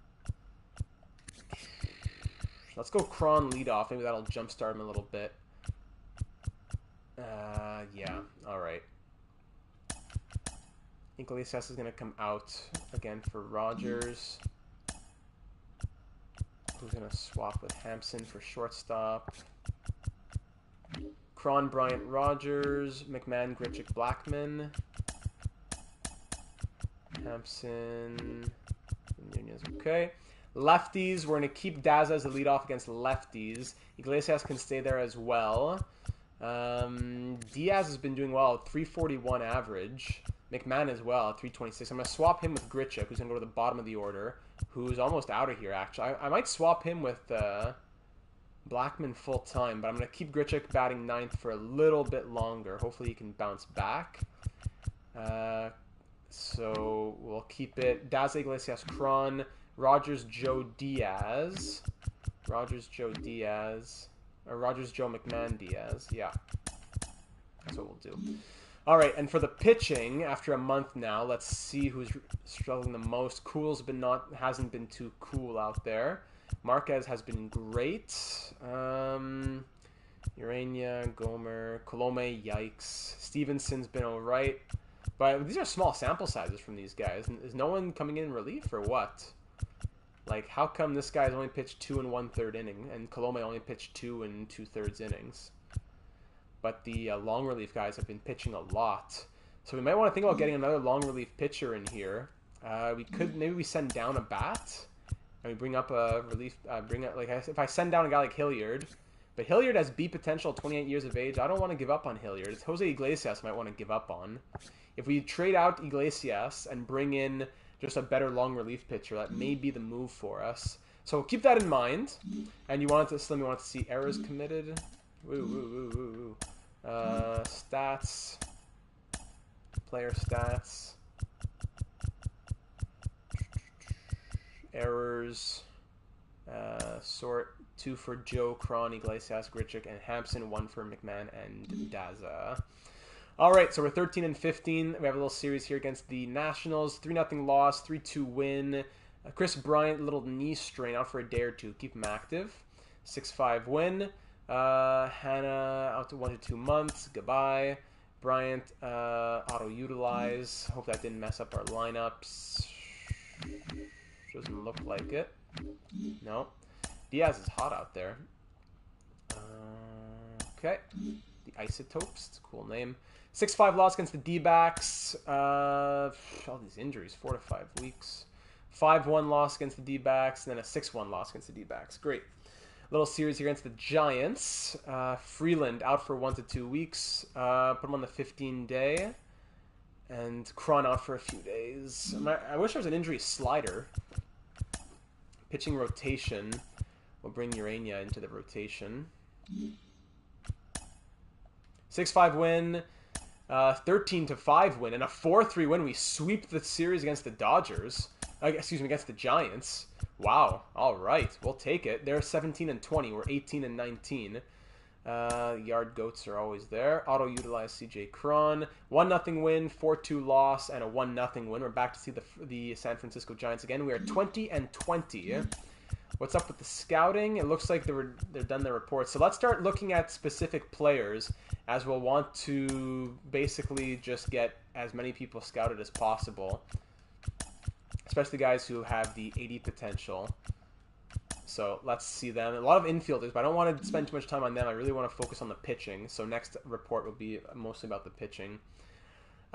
Let's go Cron leadoff. Maybe that'll jumpstart him a little bit. Yeah, alright. Iglesias is going to come out again for Rogers. Who's going to swap with Hampson for shortstop? Cron, Bryant, Rogers, McMahon, Grichuk, Blackman. Hampson, Nunez, okay. Lefties, we're going to keep Daza as the leadoff against lefties. Iglesias can stay there as well. Diaz has been doing well, 341 average. McMahon as well, 326. I'm going to swap him with Grichuk, who's going to go to the bottom of the order, who's almost out of here, actually. I might swap him with Blackman full-time, but I'm going to keep Grichuk batting 9th for a little bit longer. Hopefully he can bounce back. So we'll keep it. Daza, Iglesias, Cron, Rogers, Joe Diaz. Rogers, Joe Diaz. Or Rogers, Joe McMahon Diaz. Yeah. That's what we'll do. All right, and for the pitching, after a month now, let's see who's struggling the most. Cool's hasn't been too cool out there. Marquez has been great. Urania, Gomer, Colome, yikes. Stevenson's been all right. But these are small sample sizes from these guys. Is no one coming in relief or what? Like, how come this guy's only pitched 2 1/3 inning and Colome only pitched 2 2/3 innings? But the long relief guys have been pitching a lot. So we might want to think about getting another long relief pitcher in here. Maybe we send down a bat and we bring up a relief, if I send down a guy like Hilliard, but Hilliard has B potential, 28 years of age. I don't want to give up on Hilliard. It's Jose Iglesias I might want to give up on. If we trade out Iglesias and bring in just a better long relief pitcher. That may be the move for us. So keep that in mind. And you wanted to, Slim, you wanted to see errors committed. Stats. Player stats. Errors. Sort 2 for Joe, Cron, Iglesias, Grichuk, and Hampson. 1 for McMahon and Daza. All right, so we're 13 and 15. We have a little series here against the Nationals. 3-0 loss, 3-2 win. Chris Bryant, little knee strain, out for a day or two. Keep him active. 6-5 win. Hannah out to 1 to 2 months. Goodbye. Bryant auto-utilize. Hope that didn't mess up our lineups. Doesn't look like it. No. Diaz is hot out there. Okay. The Isotopes. It's a cool name. 6-5 loss against the D-backs. All these injuries. 4 to 5 weeks. 5-1 loss against the D-backs. And then a 6-1 loss against the D-backs. Great. Little series here against the Giants. Freeland out for 1 to 2 weeks. Put him on the 15-day. And Cron out for a few days. I wish there was an injury slider. Pitching rotation. We'll bring Urania into the rotation. 6-5 win. 13-5 win. And a 4-3 win. We sweep the series against the Dodgers. Against the Giants. Wow. All right. We'll take it. They're 17 and 20. We're 18 and 19. Yard goats are always there. Auto-utilize CJ Cron. 1-0 win, 4-2 loss, and a 1-0 win. We're back to see the San Francisco Giants again. We are 20 and 20. What's up with the scouting? It looks like they're done their reports. So let's start looking at specific players, as we'll want to basically just get as many people scouted as possible. Especially guys who have the 80 potential. So let's see them. A lot of infielders, but I don't want to spend too much time on them. I really want to focus on the pitching. So next report will be mostly about the pitching.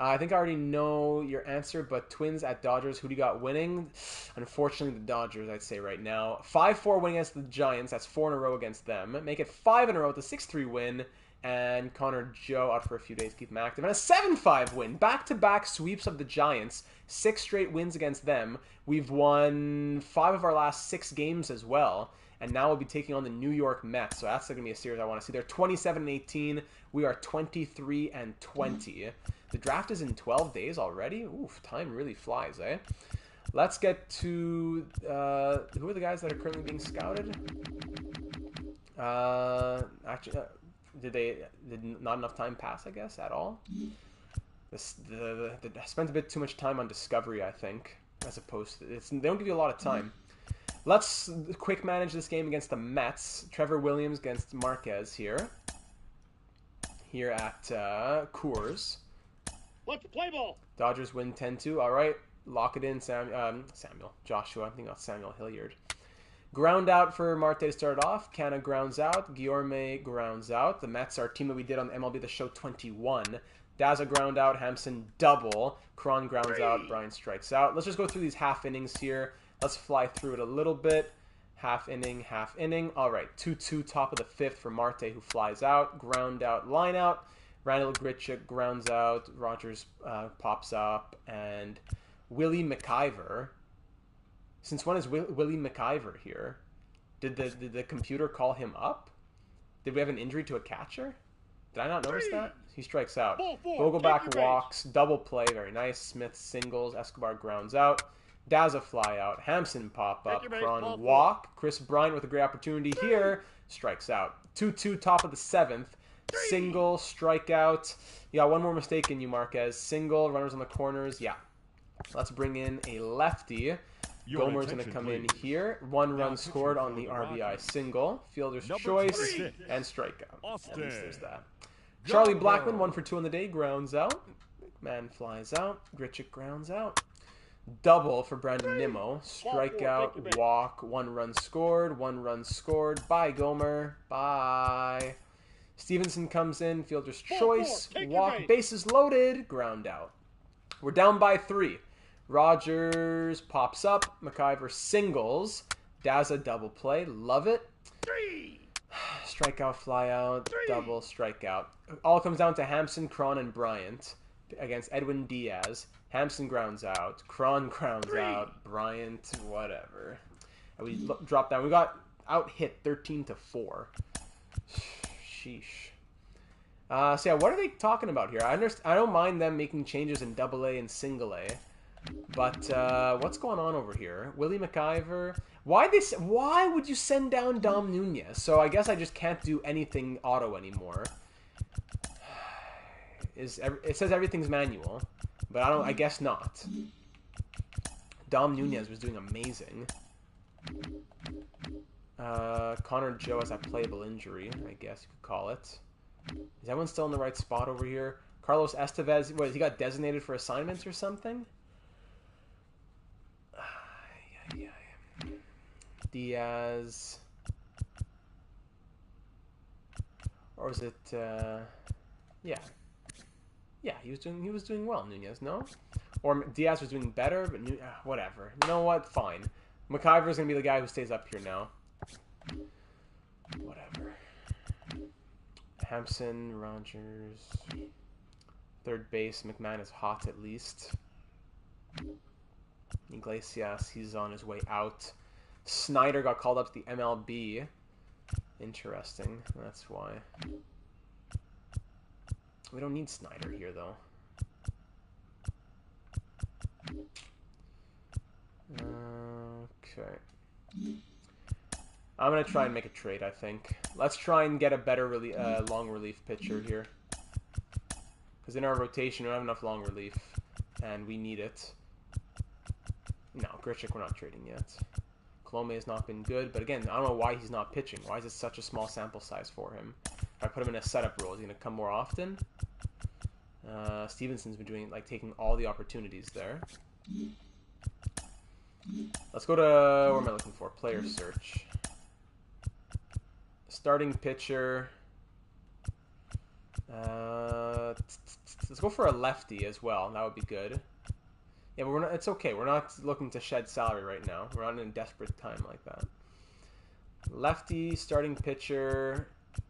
I think I already know your answer, but Twins at Dodgers, who do you got winning? Unfortunately, the Dodgers, I'd say right now. 5-4 win against the Giants. That's 4 in a row against them. Make it 5 in a row with a 6-3 win. And Connor Joe out for a few days, keep him active. And a 7-5 win. Back-to-back sweeps of the Giants. 6 straight wins against them. We've won 5 of our last 6 games as well. And now we'll be taking on the New York Mets. So that's going to be a series I want to see. They're 27 and 18. We are 23 and 20. The draft is in 12 days already. Oof, time really flies, eh? Let's get to... who are the guys that are currently being scouted? Actually... Did not enough time pass, I guess, at all? I spent a bit too much time on Discovery, I think, as opposed to... they don't give you a lot of time. Let's quick manage this game against the Mets. Trevor Williams against Marquez here. Here at Coors. Let's play ball. Dodgers win 10-2. All right, lock it in, Joshua. I think that's Samuel Hilliard. Ground out for Marte to start off. Canna grounds out. Guillorme grounds out. The Mets are a team that we did on MLB The Show 21. Daza ground out. Hampson double. Cron grounds out. Brian strikes out. Let's just go through these half innings here. Let's fly through it a little bit. Half inning, half inning. All right, 2-2 top of the 5th for Marte, who flies out. Ground out, line out. Randall Grichuk grounds out. Rogers pops up. And Willie McIver... Since when is Willie McIver here? Did the computer call him up? Did we have an injury to a catcher? Did I not notice that? He strikes out. Vogelback walks. Double play. Very nice. Smith singles. Escobar grounds out. Daza fly out. Hampson pop up. Cron walk. Chris Bryant with a great opportunity here. Strikes out. 2-2 top of the 7th. Single. Strikeout. You got one more mistake in you, Marquez. Single. Runners on the corners. Yeah. Let's bring in a lefty. Gomer's going to come in here. 1 run scored on the RBI single. Fielder's choice and strikeout. At least there's that. Charlie Blackmon, 1 for 2 on the day, grounds out. McMahon flies out. Grichuk grounds out. Double for Brandon Nimmo. Strikeout, walk, 1 run scored. 1 run scored. Bye, Gomer. Bye. Stevenson comes in. Fielder's choice. Walk, bases loaded. Ground out. We're down by 3. Rogers pops up. McIver singles. Daza double play. Love it. 3. Strikeout, fly out, double, strikeout. All comes down to Hampson, Cron, and Bryant against Edwin Diaz. Hampson grounds out. Cron grounds out. Bryant, whatever. And we dropped down. We got out hit 13-4. Sheesh. So yeah, what are they talking about here? I don't mind them making changes in AA and single A, but what's going on over here? Willie McIver. Why would you send down Dom Nunez? So I guess I just can't do anything auto anymore. It says everything's manual, but I guess not. Dom Nunez was doing amazing. Connor Joe has that playable injury, I guess you could call it. Is everyone still in the right spot over here? Carlos Estevez, what, he got designated for assignments or something? Diaz. Or was it, yeah. Yeah, he was doing well, Nunez, no? Or Diaz was doing better, but whatever. You know what? Fine. McIver's going to be the guy who stays up here now. Whatever. Hampson, Rogers, third base. McMahon is hot at least. Iglesias, he's on his way out. Snyder got called up to the MLB. Interesting. That's why. We don't need Snyder here, though. Okay. I'm going to try and make a trade, I think. Let's try and get a better long relief pitcher here. Because in our rotation, we don't have enough long relief. And we need it. No, Grichuk we're not trading yet. Colome has not been good. But again, I don't know why he's not pitching. Why is it such a small sample size for him? If I put him in a setup role, is he going to come more often? Stevenson's been doing, taking all the opportunities there. Let's go to, what am I looking for? Player search. Starting pitcher. Let's go for a lefty as well. That would be good. Yeah, but it's okay. We're not looking to shed salary right now. We're not in a desperate time like that. Lefty, starting pitcher,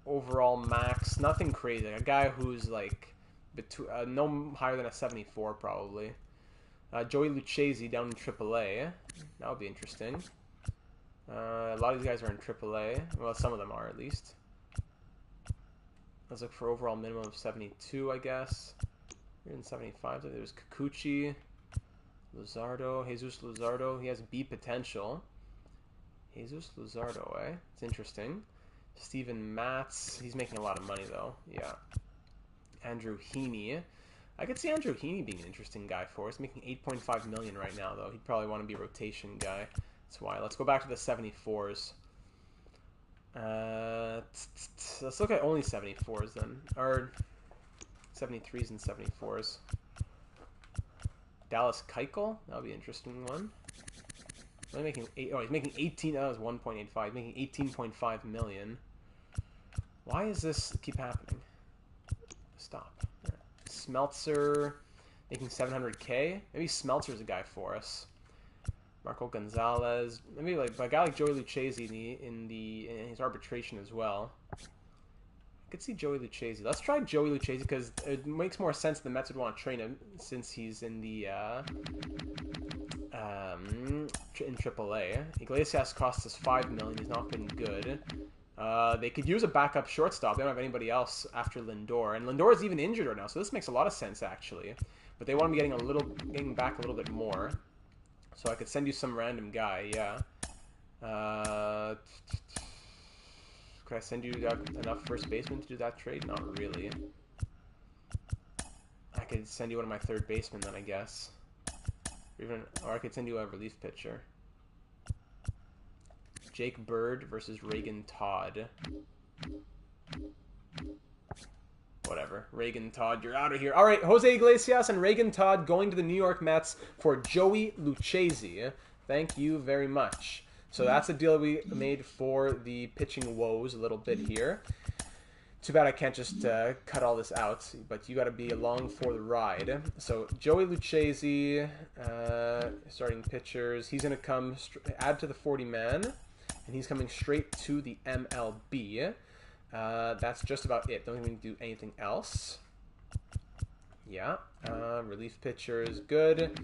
overall max. Nothing crazy. A guy who's no higher than a 74 probably. Joey Lucchesi down in AAA. That would be interesting. A lot of these guys are in AAA. Well, some of them are, at least. Let's look for overall minimum of 72, I guess. You're in 75. There's Kikuchi. Luzardo. Jesus Luzardo. He has B potential. Jesus Luzardo, eh? It's interesting. Steven Matz. He's making a lot of money, though. Yeah. Andrew Heaney. I could see Andrew Heaney being an interesting guy for us. Making $8.5 million right now, though. He'd probably want to be a rotation guy. That's why. Let's go back to the 74s. Let's look at only 74s then. Or 73s and 74s. Dallas Keuchel. That would be an interesting one. He's making he's making 18. That was 1.85. Making 18.5 million. Why does this keep happening? Stop. Right. Smeltzer making 700K. Maybe Smeltzer's a guy for us. Marco Gonzalez. Maybe a guy like Joey Lucchesi in his arbitration as well. I could see Joey Lucchesi. Let's try Joey Lucchesi because it makes more sense the Mets would want to train him since he's in the in AAA. Iglesias costs us $5 million. He's not been good. They could use a backup shortstop. They don't have anybody else after Lindor, and Lindor is even injured right now, so this makes a lot of sense actually. But they want to be getting back a little bit more. So I could send you some random guy, yeah. Could I send you enough first basemen to do that trade? Not really. I could send you one of my third basemen then, I guess. Or I could send you a relief pitcher. Jake Bird versus Reagan Todd. Whatever. Reagan Todd, you're out of here. All right, Jose Iglesias and Reagan Todd going to the New York Mets for Joey Lucchesi. Thank you very much. So that's a deal we made for the pitching woes a little bit here. Too bad I can't just cut all this out, but you got to be along for the ride. So Joey Lucchesi, starting pitchers. He's going to come add to the 40-man, and he's coming straight to the MLB. That's just about it. Don't even do anything else. Yeah. Relief pitcher is good.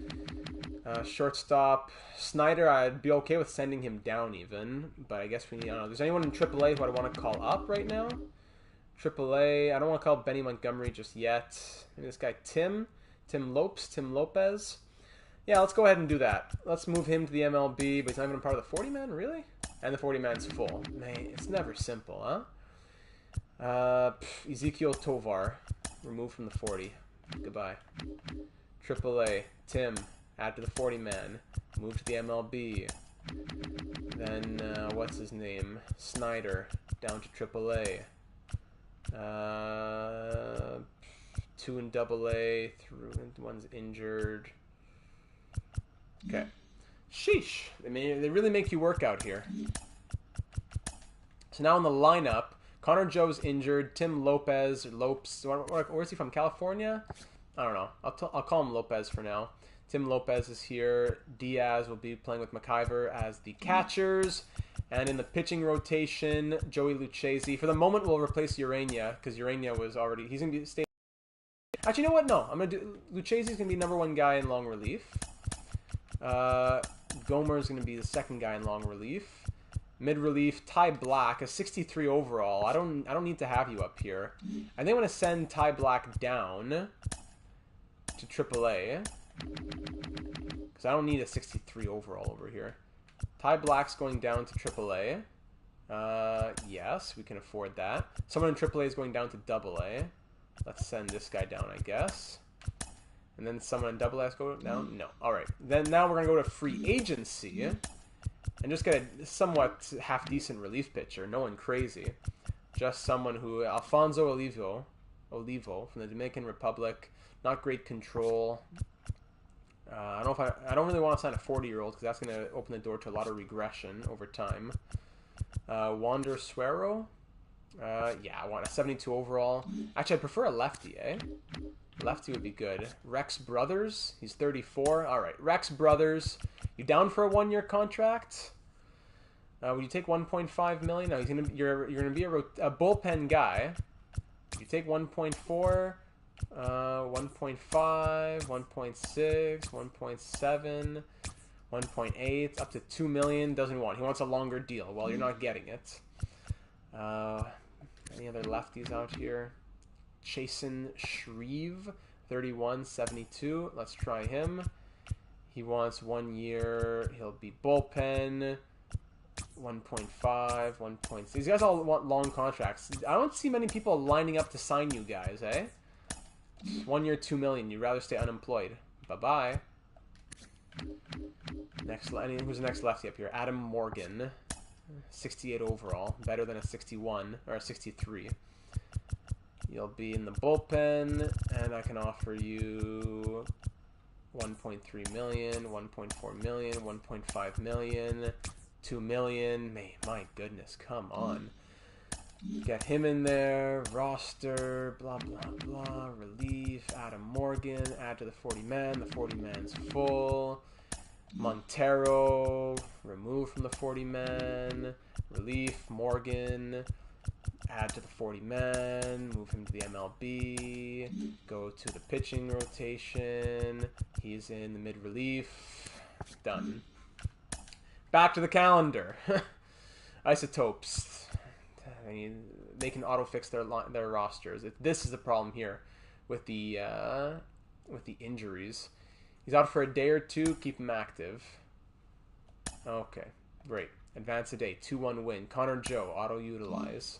Shortstop, Snyder, I'd be okay with sending him down even. But I guess we need, I don't know. There's anyone in AAA who I want to call up right now? AAA, I don't want to call Benny Montgomery just yet. Maybe this guy Tim Lopez. Yeah, let's go ahead and do that. Let's move him to the MLB, but he's not even a part of the 40-man, really? And the 40-man's full. Man, it's never simple, huh? Ezekiel Tovar, removed from the 40. Goodbye. AAA, Tim, add to the 40-man, move to the MLB. Then, what's his name? Snyder, down to AAA. 2 in AA, one's injured. Okay. Sheesh. They really make you work out here. So now in the lineup, Connor Joe's injured. Tim Lopez, or Lopes, where is he from? California? I don't know. I'll call him Lopez for now. Tim Lopez is here. Diaz will be playing with McIver as the catchers. And in the pitching rotation, Joey Lucchesi. For the moment, we'll replace Urania, because Urania was already... He's going to be... Actually, you know what? No. I'm going to do... Lucchesi's going to be #1 guy in long relief. Gomer's going to be the 2nd guy in long relief. Mid relief, Ty Black, a 63 overall. I don't need to have you up here. I think I'm going to send Ty Black down to AAA. Because I don't need a 63 overall over here. Ty Black's going down to AAA. Yes, we can afford that. Someone in AAA is going down to AA. Let's send this guy down, I guess. And then someone in AA go down? No. Alright. Then now we're going to go to free agency. And just get a somewhat half-decent relief pitcher. No one crazy. Just someone who... Alfonso Olivo from the Dominican Republic. Not great control. I don't really want to sign a 40-year-old because that's going to open the door to a lot of regression over time. Wander Suero. Yeah, I want a 72 overall. Actually, I prefer a lefty, eh? Lefty would be good. Rex Brothers. He's 34. All right, Rex Brothers. You down for a 1-year contract? Would you take 1.5 million? No, you're gonna be a bullpen guy. You take 1.4. 1.5, 1.6, 1.7, 1.8, up to 2 million. Doesn't want. He wants a longer deal. Well, you're not getting it. Any other lefties out here? Chasen Shreve, 31, 72. Let's try him. He wants 1 year. He'll be bullpen. 1.5, 1.6. These guys all want long contracts. I don't see many people lining up to sign you guys, eh? 1 year, 2 million. You'd rather stay unemployed. Bye-bye. Who's the next lefty up here? Adam Morgan. 68 overall. Better than a 61 or a 63. You'll be in the bullpen, and I can offer you 1.3 million, 1.4 million, 1.5 million, 2 million. My goodness, come on. Get him in there, roster, blah, blah, blah, relief, Adam Morgan, add to the 40-man, the 40-man's full, Montero, removed from the 40-man, relief, Morgan, add to the 40-man, move him to the MLB, go to the pitching rotation, he's in the mid-relief, done. Back to the calendar. Isotopes. I mean, they can auto-fix their rosters. This is the problem here with the injuries. He's out for a day or two. Keep him active. Okay, great. Advance a day. 2-1 win. Connor Joe, auto-utilize.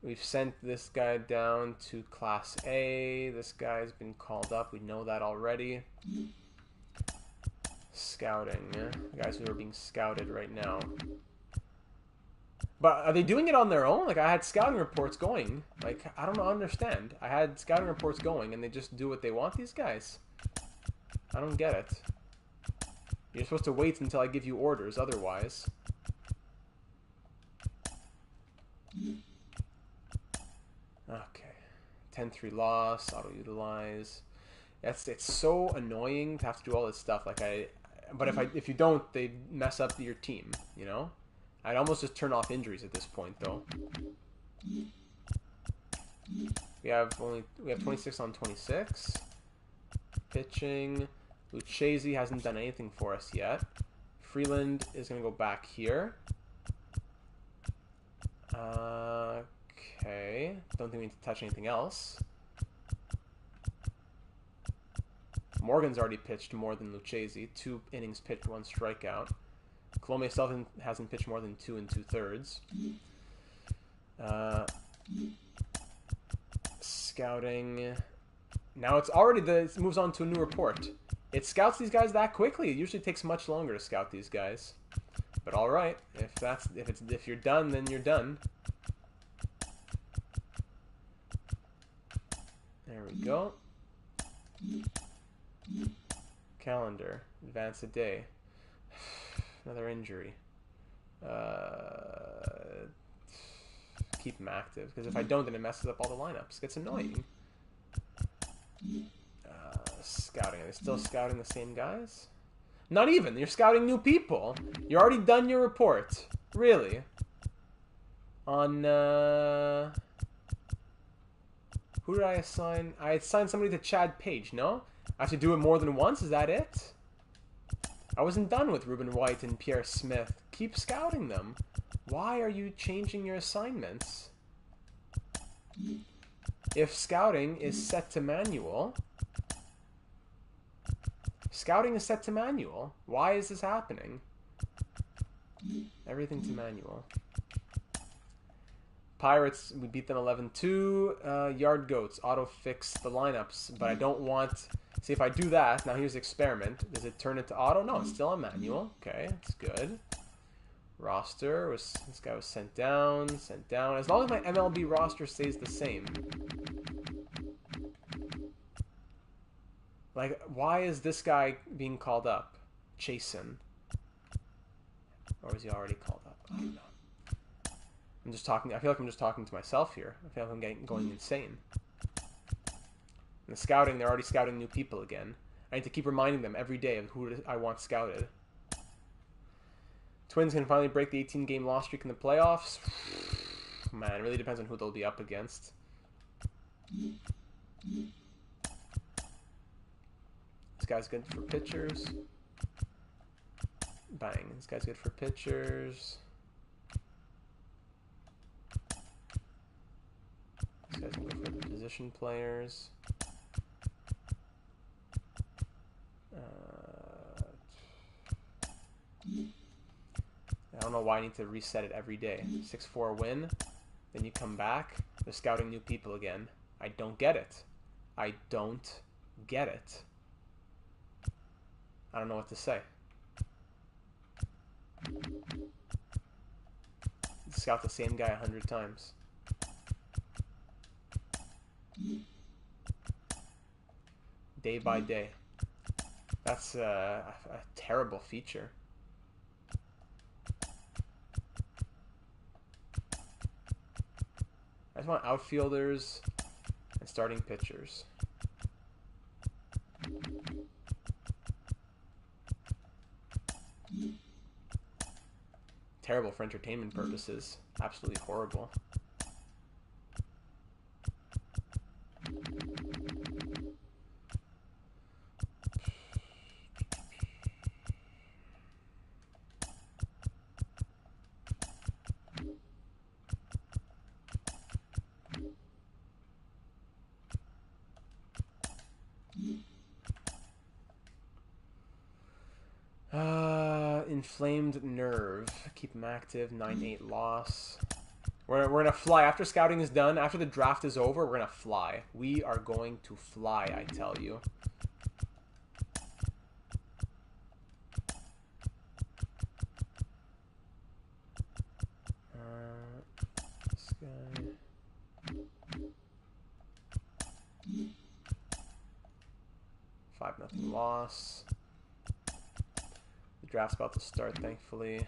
We've sent this guy down to Class A. This guy's been called up. We know that already. Scouting. The guys who are being scouted right now. But are they doing it on their own? Like, I had scouting reports going. Like, I don't understand. I had scouting reports going, and they just do what they want, these guys? I don't get it. You're supposed to wait until I give you orders, otherwise. Okay. 10-3 loss, auto-utilize. It's so annoying to have to do all this stuff. Like, but if you don't, they mess up your team, you know? I'd almost just turn off injuries at this point, though. We have 26 on 26. Pitching. Lucchesi hasn't done anything for us yet. Freeland is going to go back here. Okay. Don't think we need to touch anything else. Morgan's already pitched more than Lucchesi. 2 innings pitched, 1 strikeout. Colomé still hasn't pitched more than 2 2/3. Scouting. Now it moves on to a new report. It scouts these guys that quickly. It usually takes much longer to scout these guys. But all right, if you're done, then you're done. There we go. Calendar. Advance a day. Another injury. Keep him active, because if I don't, then it messes up all the lineups. It gets annoying. Scouting. Are they still scouting the same guys? Not even. You're scouting new people. You already done your report. Really? On, who did I assign? I assigned somebody to Chad Page, no? I have to do it more than once? Is that it? I wasn't done with Ruben White and Pierre Smith. Keep scouting them. Why are you changing your assignments? If scouting is set to manual... Scouting is set to manual. Why is this happening? Everything to manual. Pirates, we beat them 11-2. Yard Goats, auto-fix the lineups. But I don't want... See, if I do that, now here's the experiment. Does it turn it to auto? No, it's still on manual. Okay, that's good. Roster, this guy was sent down. As long as my MLB roster stays the same. Like, why is this guy being called up? Chasen. Or is he already called up? I don't know. I'm just talking. I feel like I'm just talking to myself here. I feel like I'm going insane. In the scouting, they're already scouting new people again. I need to keep reminding them every day of who I want scouted. Twins can finally break the 18-game loss streak in the playoffs. Man, it really depends on who they'll be up against. This guy's good for pitchers. Bang. This guy's good for pitchers. This guy's going to go for the position players. I don't know why I need to reset it every day. 6-4 win. Then you come back. They're scouting new people again. I don't get it. I don't get it. I don't know what to say. Scout the same guy 100 times. Day by day. That's a terrible feature. I just want outfielders and starting pitchers. Terrible for entertainment purposes. Absolutely horrible. Inflamed nerve. Keep him active. 9-8 loss. We're gonna fly. After scouting is done, after the draft is over, we're gonna fly. We are going to fly, I tell you. This guy. 5-0 loss. The draft's about to start, thankfully.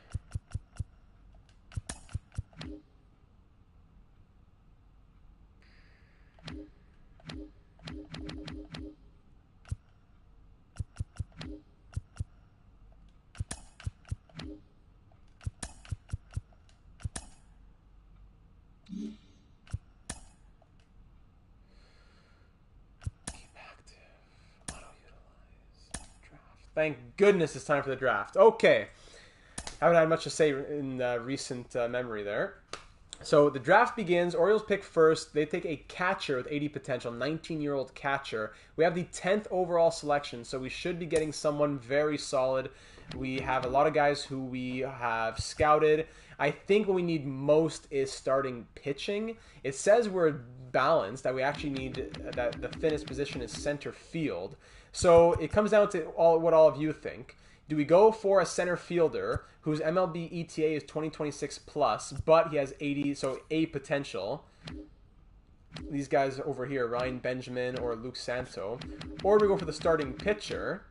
Thank goodness it's time for the draft. Okay. Haven't had much to say in recent memory there. So the draft begins. Orioles pick first. They take a catcher with 80 potential, 19-year-old catcher. We have the 10th overall selection, so we should be getting someone very solid. We have a lot of guys who we have scouted. I think what we need most is starting pitching. It says we're balanced, that we actually need, that the thinnest position is center field. So it comes down to what all of you think. Do we go for a center fielder whose MLB ETA is 2026 plus, but he has 80, so A potential? These guys over here, Ryan Benjamin or Luke Santo. Or we go for the starting pitcher.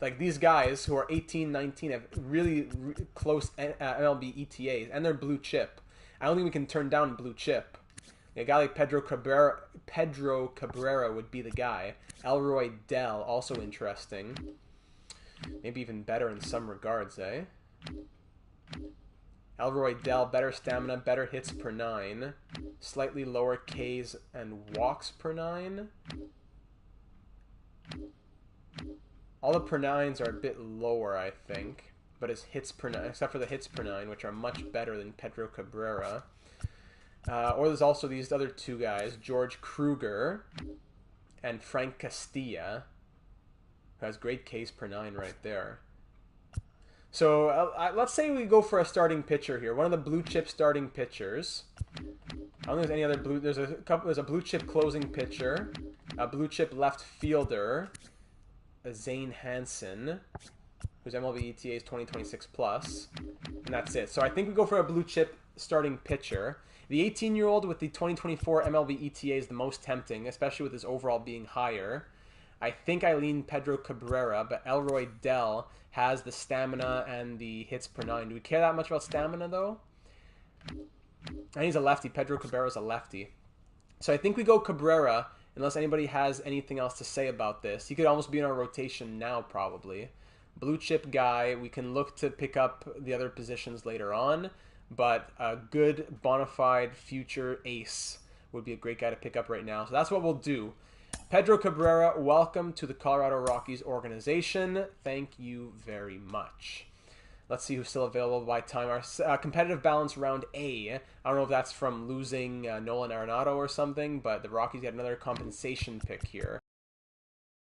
Like these guys who are 18, 19 have really close MLB ETAs, and they're blue chip. I don't think we can turn down blue chip. A guy like Pedro Cabrera would be the guy. Elroy Dell, also interesting. Maybe even better in some regards, eh? Elroy Dell, better stamina, better hits per 9. Slightly lower Ks and walks per 9. All the per 9s are a bit lower, I think. But his hits per 9, except for the hits per 9, which are much better than Pedro Cabrera. Or there's also these other two guys, George Kruger and Frank Castilla, who has great Ks per 9 right there. So let's say we go for a starting pitcher here, one of the blue chip starting pitchers. I don't think there's any other blue. There's a blue chip closing pitcher, a blue chip left fielder, a Zane Hansen, whose MLB ETA is 2026 plus, and that's it. So I think we go for a blue chip starting pitcher. The 18-year-old with the 2024 MLB ETA is the most tempting, especially with his overall being higher. I think I lean Pedro Cabrera, but Elroy Dell has the stamina and the hits per 9. Do we care that much about stamina, though? And he's a lefty. Pedro Cabrera's a lefty. So I think we go Cabrera, unless anybody has anything else to say about this. He could almost be in our rotation now, probably. Blue chip guy. We can look to pick up the other positions later on, but a good bona fide future ace would be a great guy to pick up right now. So that's what we'll do. Pedro Cabrera, welcome to the Colorado Rockies organization. Thank you very much. Let's see who's still available by time. Our competitive balance round A. I don't know if that's from losing Nolan Arenado or something, but the Rockies get another compensation pick here.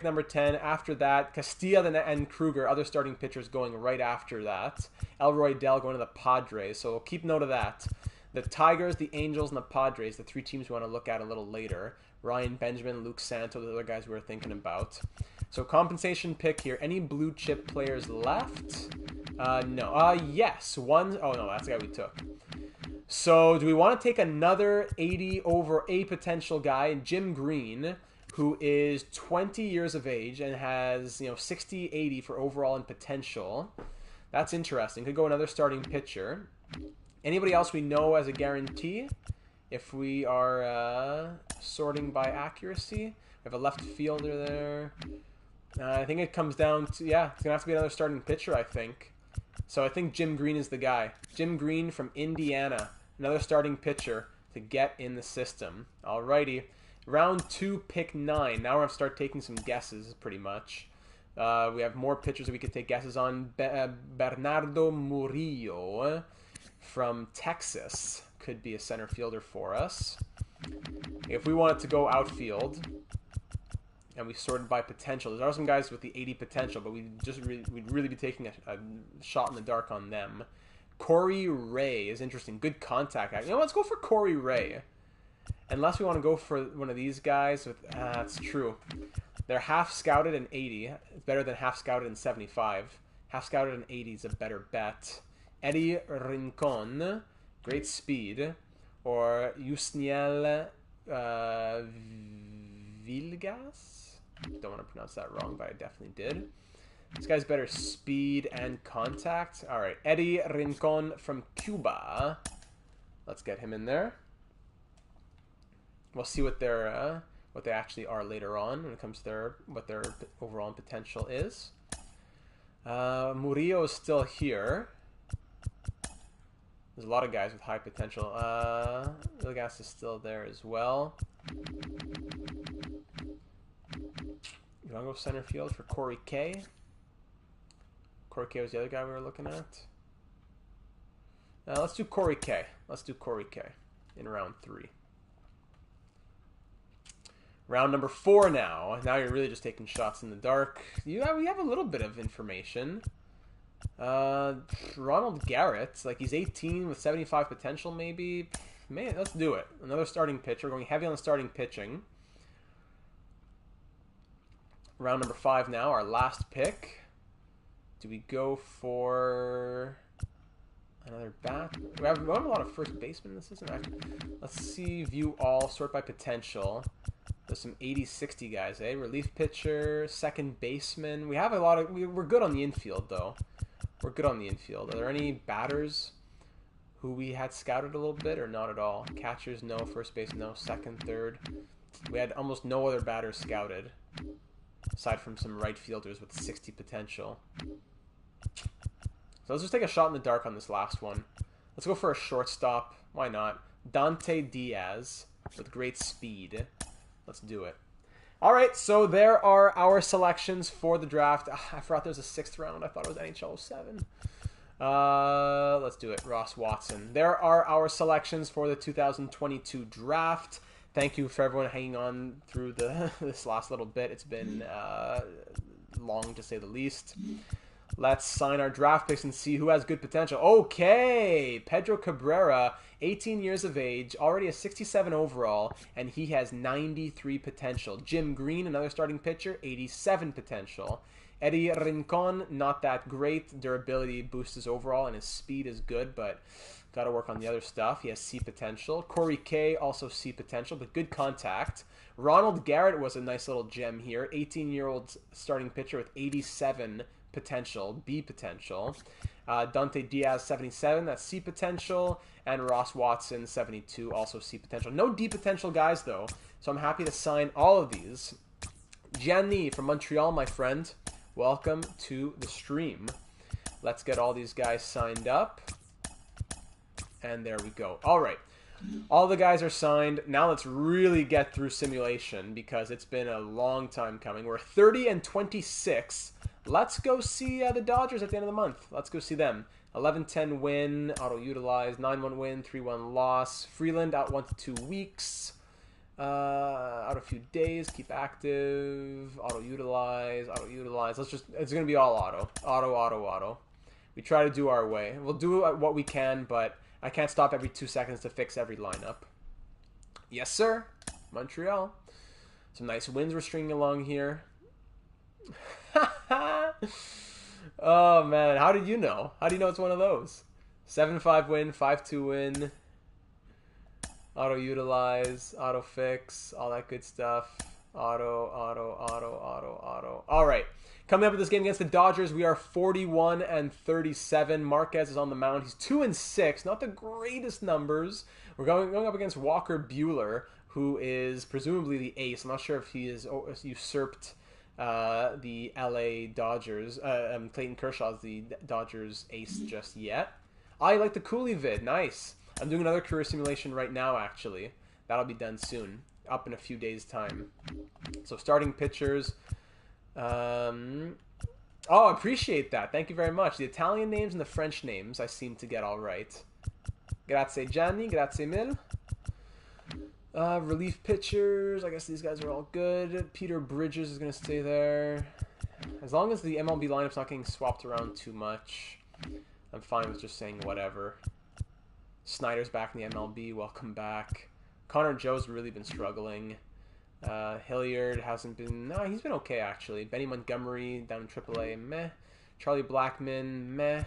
Number 10. After that, Castilla and Kruger, other starting pitchers going right after that. Elroy Dell going to the Padres, so we'll keep note of that. The Tigers, the Angels, and the Padres, the three teams we want to look at a little later. Ryan Benjamin, Luke Santo, the other guys we were thinking about. So compensation pick here. Any blue chip players left? No. Yes. One. Oh, no, that's the guy we took. So do we want to take another 80 over A potential guy, Jim Green, who is 20 years of age and has, 60-80 for overall and potential? That's interesting. Could go another starting pitcher. Anybody else we know as a guarantee? If we are sorting by accuracy, we have a left fielder there. I think it comes down to, it's going to have to be another starting pitcher, I think. So I think Jim Green is the guy. Jim Green from Indiana, another starting pitcher to get in the system. Alrighty. Round 2, pick 9. Now we're going to start taking some guesses, pretty much. We have more pitchers that we could take guesses on. Bernardo Murillo from Texas could be a center fielder for us. If we wanted to go outfield and we sorted by potential, there are some guys with the 80 potential, but we'd really be taking a shot in the dark on them. Corey Ray is interesting. Good contact. Let's go for Corey Ray. Unless we want to go for one of these guys with that's true. They're half scouted and 80. It's better than half scouted and 75. Half scouted and 80 is a better bet. Eddie Rincon, great speed, or Yusniel Vilgas. Don't want to pronounce that wrong, but I definitely did. This guy's better speed and contact. All right, Eddie Rincon from Cuba. Let's get him in there. We'll see what they actually are later on when it comes to what their overall potential is. Murillo is still here. There's a lot of guys with high potential. Vilgas is still there as well. You want to go center field for Corey K? Corey K was the other guy we were looking at. Let's do Corey K. Let's do Corey K in round 3. Round number 4 now. Now you're really just taking shots in the dark. We have a little bit of information. Ronald Garrett, like he's 18 with 75 potential maybe. Man, let's do it. Another starting pitcher. We're going heavy on the starting pitching. Round number 5 now, our last pick. Do we go for another bat? We have a lot of first basemen in the system. Let's see, view all, sort by potential. There's some 80-60 guys, eh? Relief pitcher, second baseman. We have a lot of... We're good on the infield, though. We're good on the infield. Are there any batters who we had scouted a little bit or not at all? Catchers, no. First base, no. Second, third. We had almost no other batters scouted, aside from some right fielders with 60 potential. So let's just take a shot in the dark on this last one. Let's go for a shortstop. Why not? Dante Diaz with great speed. Let's do it. All right, so there are our selections for the draft. I forgot there was a 6th round. I thought it was NHL 7. Let's do it. Ross Watson. There are our selections for the 2022 draft. Thank you for everyone hanging on through this last little bit. It's been long, to say the least. Let's sign our draft picks and see who has good potential. Okay, Pedro Cabrera, 18 years of age, already a 67 overall, and he has 93 potential. Jim Green, another starting pitcher, 87 potential. Eddie Rincon, not that great. Durability boosts his overall, and his speed is good, but got to work on the other stuff. He has C potential. Corey K, also C potential, but good contact. Ronald Garrett was a nice little gem here. 18-year-old starting pitcher with 87 potential, B potential. Dante Diaz, 77, that's C potential. And Ross Watson, 72, also C potential. No D potential guys, though, so I'm happy to sign all of these. Gianni from Montreal, my friend, welcome to the stream. Let's get all these guys signed up. And there we go. All right. All the guys are signed. Now let's really get through simulation because it's been a long time coming. We're 30-26. Let's go see the Dodgers at the end of the month. Let's go see them. 11-10 win, auto-utilize, 9-1 win, 3-1 loss. Freeland out 1 to 2 weeks. Out a few days, keep active, auto-utilize. Let's just, it's going to be all auto. We try to do our way. We'll do what we can, but I can't stop every 2 seconds to fix every lineup. Yes, sir. Montreal. Some nice wins we're stringing along here. Oh, man. How did you know? How do you know it's one of those? 7-5 win, 5-2 win. Auto-utilize, auto-fix, all that good stuff. Auto. All right. Coming up with this game against the Dodgers, we are 41-37. Marquez is on the mound. He's 2-6. Not the greatest numbers. We're going up against Walker Buehler, who is presumably the ace. I'm not sure if he has usurped the LA Dodgers. Clayton Kershaw is the Dodgers ace just yet. I like the Cooley vid. Nice. I'm doing another career simulation right now, actually. That'll be done soon, up in a few days' time. So starting pitchers. Oh, I appreciate that. Thank you very much. The Italian names and the French names I seem to get all right. Grazie Gianni, grazie mille. Relief pitchers. I guess these guys are all good. Peter Bridges is going to stay there. As long as the MLB lineup's not getting swapped around too much, I'm fine with just saying whatever. Snyder's back in the MLB. Welcome back. Connor Joe's really been struggling. Hilliard hasn't been... No, he's been okay, actually. Benny Montgomery down in AAA. Meh. Charlie Blackmon. Meh.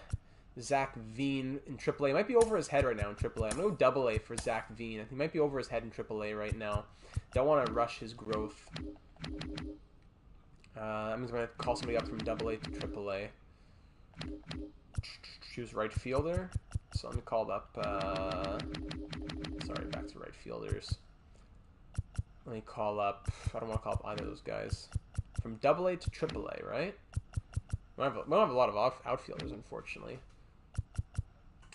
Zach Veen in AAA. He might be over his head right now in AAA. I'm going to go AA for Zach Veen. He might be over his head in AAA right now. Don't want to rush his growth. I'm just going to call somebody up from AA to AAA. Choose right fielder. So let me call up... sorry, back to right fielders. Let me call up... I don't want to call up either of those guys. From AA to AAA, right? We don't have a lot of outfielders, unfortunately.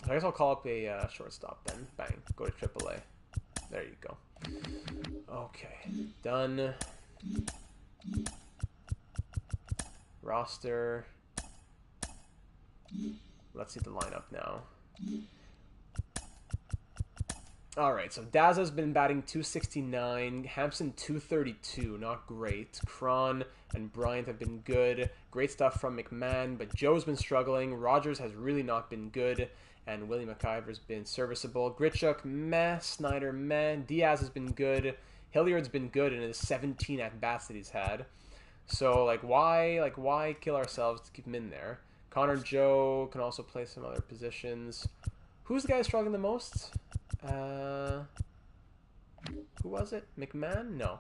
I guess I'll call up a shortstop then. Bang. Go to AAA. There you go. Okay. Done. Roster. Let's see the lineup now. All right, so Daza's been batting .269, Hampson .232, not great. Cron and Bryant have been good. Great stuff from McMahon, but Joe's been struggling. Rogers has really not been good, and Willie McIver's been serviceable. Grichuk, meh. Snyder, meh. Diaz has been good. Hilliard's been good in his 17 at-bats that he's had. So, why kill ourselves to keep him in there? Connor Joe can also play some other positions. Who's the guy struggling the most? Who was it? McMahon? No.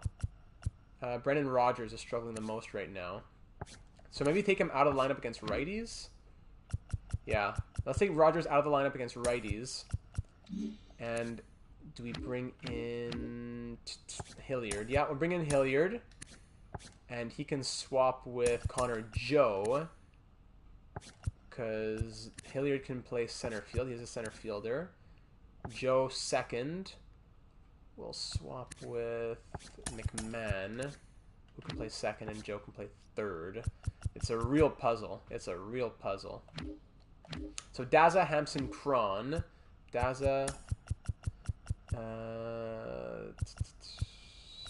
Brendan Rodgers is struggling the most right now. So maybe take him out of the lineup against righties. Yeah. Let's take Rodgers out of the lineup against righties. And do we bring in Hilliard? Yeah, we'll bring in Hilliard. And he can swap with Connor Joe. Because Hilliard can play center field. He's a center fielder. Joe second. We'll swap with McMahon, who can play second, and Joe can play third. It's a real puzzle. It's a real puzzle. So Daza, Hampson, Cron. Daza.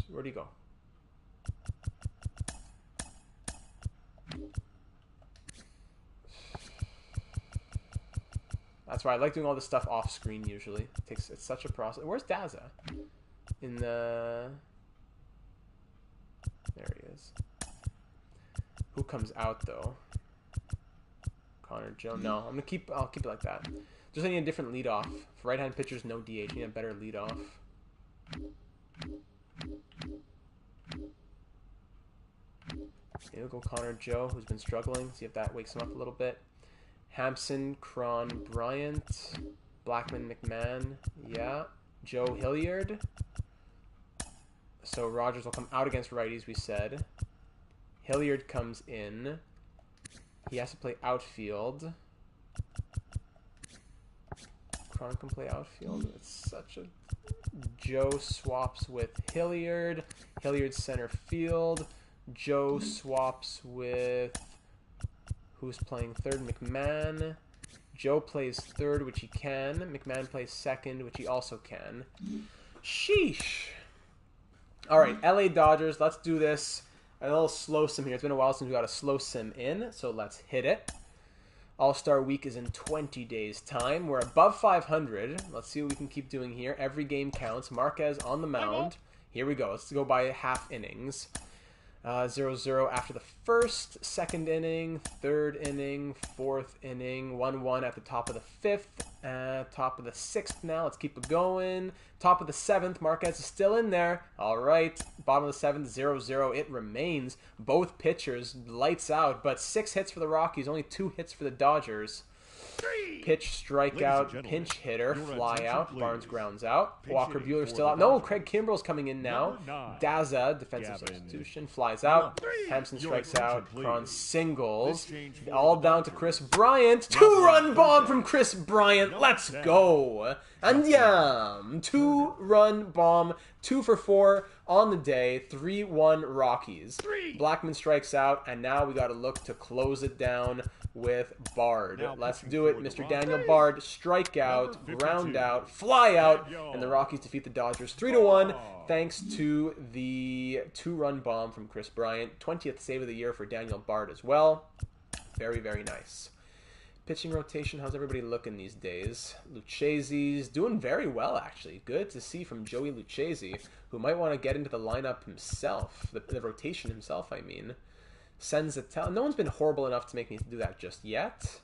Where'd he go? That's why I like doing all this stuff off screen usually. It's such a process. Where's Daza? In the... There he is. Who comes out though? Connor Joe. No, I'll keep it like that. Just I need a different leadoff. For right-hand pitchers, no DH. I need a better leadoff. Maybe we'll go Connor Joe, who's been struggling. See if that wakes him up a little bit. Hampson, Cron, Bryant, Blackman, McMahon, yeah. Joe Hilliard. So Rogers will come out against righties, we said. Hilliard comes in. He has to play outfield. Cron can play outfield. It's such a... Joe swaps with Hilliard. Hilliard center field. Joe swaps with... Who's playing third? McMahon. Joe plays third, which he can. McMahon plays second, which he also can. Sheesh. All right, LA Dodgers. Let's do this. A little slow sim here. It's been a while since we got a slow sim in, so let's hit it. All-Star Week is in 20 days' time. We're above 500. Let's see what we can keep doing here. Every game counts. Marquez on the mound. Here we go. Let's go by half innings. 0-0 after the first, second inning, third inning, fourth inning, 1-1 at the top of the fifth, top of the sixth now. Let's keep it going. Top of the seventh, Marquez is still in there. All right, bottom of the seventh, 0-0. It remains. Both pitchers, lights out, but 6 hits for the Rockies, only 2 hits for the Dodgers. Pitch, strikeout, pinch hitter, fly out. Barnes grounds out. Walker Buehler still out. No, Craig Kimbrell's coming in now. Daza, defensive substitution, flies out. Hampson strikes out. Cron singles. All down to Chris Bryant. 2-run bomb from Chris Bryant. Let's go. And yam. 2-run bomb. 2 for 4 on the day. 3-1 Rockies. Blackman strikes out, and now we got to look to close it down with Bard. Let's do it, Mr. Daniel Bard. Strike out, ground out, fly out, and the Rockies defeat the Dodgers 3-1 thanks to the 2-run bomb from Chris Bryant. 20th save of the year for Daniel Bard as well. Very, very nice. Pitching rotation, how's everybody looking these days? Lucchese's doing very well, actually. Good to see from Joey Lucchese, who might want to get into the lineup himself, the rotation himself, I mean. Senzatel. No one's been horrible enough to make me do that just yet.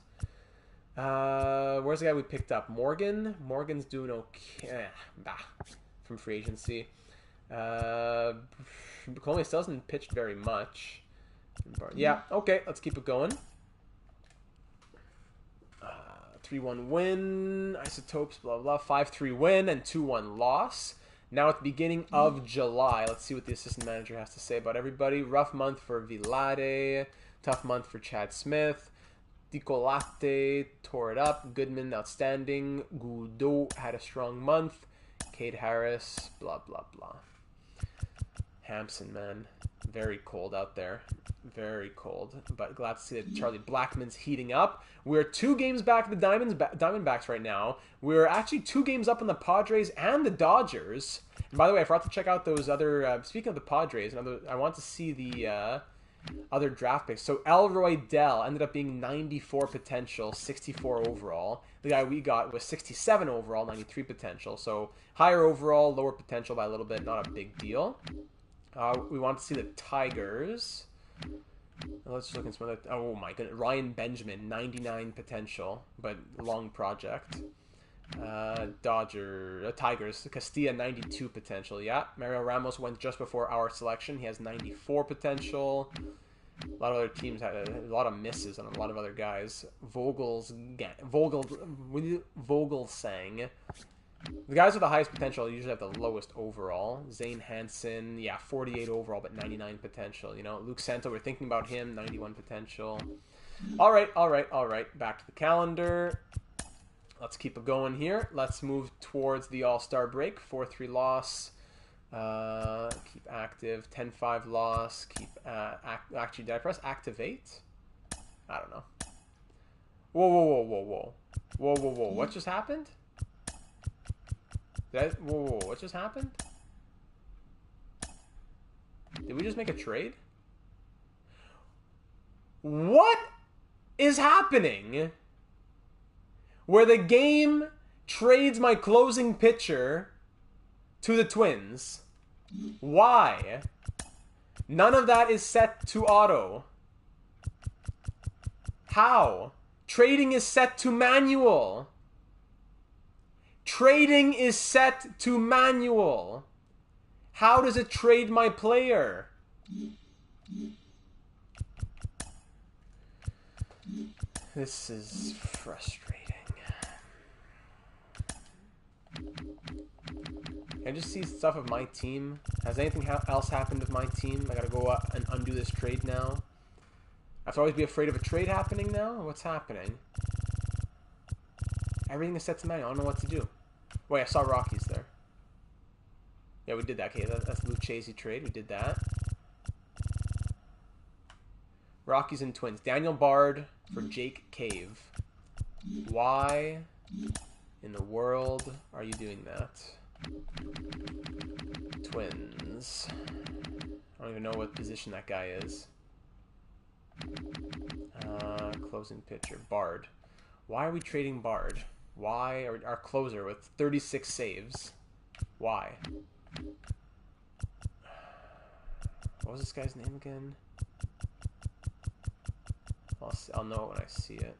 Where's the guy we picked up? Morgan? Morgan's doing okay. From free agency. Colomia still hasn't pitched very much. Yeah, okay, let's keep it going. 3-1 win. Isotopes, blah, blah. 5-3 win and 2-1 loss. Now at the beginning of July, let's see what the assistant manager has to say about everybody. Rough month for Vilade. Tough month for Chad Smith. Dicolate tore it up. Goodman, outstanding. Gudo had a strong month. Cade Harris, blah, blah, blah. Hampson, man. Very cold out there. Very cold. But glad to see that Charlie Blackmon's heating up. We're 2 games back of the Diamondbacks right now. We're actually 2 games up on the Padres and the Dodgers. And by the way, I forgot to check out those other... speaking of the Padres, I want to see the other draft picks. So Elroy Dell ended up being 94 potential, 64 overall. The guy we got was 67 overall, 93 potential. So higher overall, lower potential by a little bit. Not a big deal. We want to see the Tigers. Let's just look at some of the... Oh my goodness. Ryan Benjamin, 99 potential, but long project. Tigers. Castilla, 92 potential. Yeah. Mario Ramos went just before our selection. He has 94 potential. A lot of other teams had a lot of misses on a lot of other guys. Vogelsang. The guys with the highest potential usually have the lowest overall. Zane Hansen, yeah, 48 overall, but 99 potential. You know, Luke Santo, we're thinking about him, 91 potential. All right. Back to the calendar. Let's keep it going here. Let's move towards the All-Star break. 4-3 loss. Keep active. 10-5 loss. Keep actually, did I press activate? I don't know. Whoa. What just happened? Whoa, what just happened? Did we just make a trade? What is happening? Where the game trades my closing pitcher to the Twins. Why? None of that is set to auto. How? Trading is set to manual. Trading is set to manual. How does it trade my player? This is frustrating. Can I just see stuff of my team? Has anything else happened with my team? I gotta go up and undo this trade now. I have to always be afraid of a trade happening now? What's happening? Everything is set to manual. I don't know what to do. Wait, I saw Rockies there. Yeah, we did that. Okay, that's Lucchesi trade. We did that. Rockies and Twins. Daniel Bard for Jake Cave. Why in the world are you doing that? Twins. I don't even know what position that guy is. Closing pitcher. Bard. Why are we trading Bard? Why? Our closer with 36 saves. Why? What was this guy's name again? I'll know it when I see it.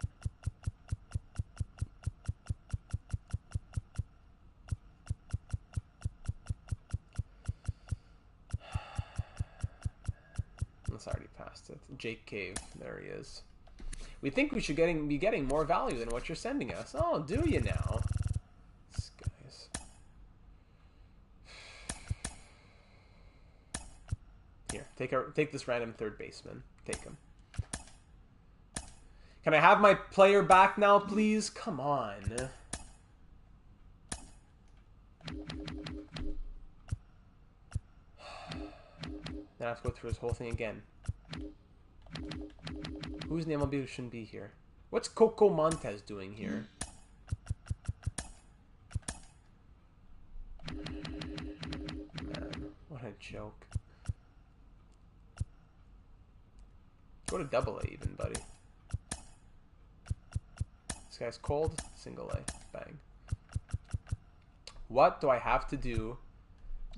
That's already past it. Jake Cave. There he is. We think we should be getting more value than what you're sending us. Oh, do you now? This guy's... Here, take this random third baseman. Take him. Can I have my player back now, please? Come on. Then I have to go through this whole thing again. Who's in the MLB who shouldn't be here? What's Coco Montez doing here? Man, what a joke. Go to Double A even, buddy. This guy's cold. Single A. Bang. What do I have to do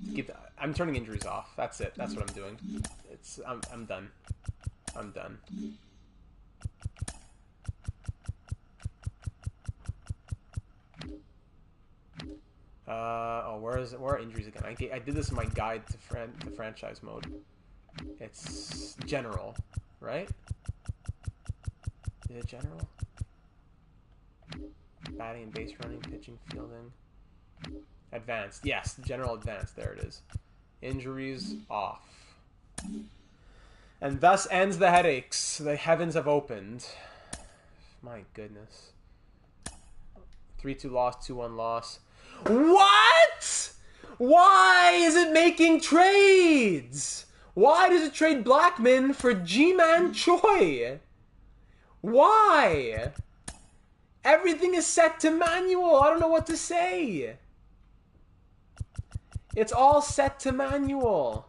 to give... I'm turning injuries off. That's it. That's what I'm doing. I'm done. I'm done. Where are injuries again? I did this in my guide to franchise mode. It's general, right? Is it general? Batting and base running, pitching, fielding. Advanced. Yes, general advanced. There it is. Injuries off. And thus ends the headaches. The heavens have opened. My goodness. 3-2 loss, 2-1 loss. What? Why is it making trades? Why does it trade Blackmon for Ji-Man Choi? Why? Everything is set to manual. I don't know what to say. It's all set to manual.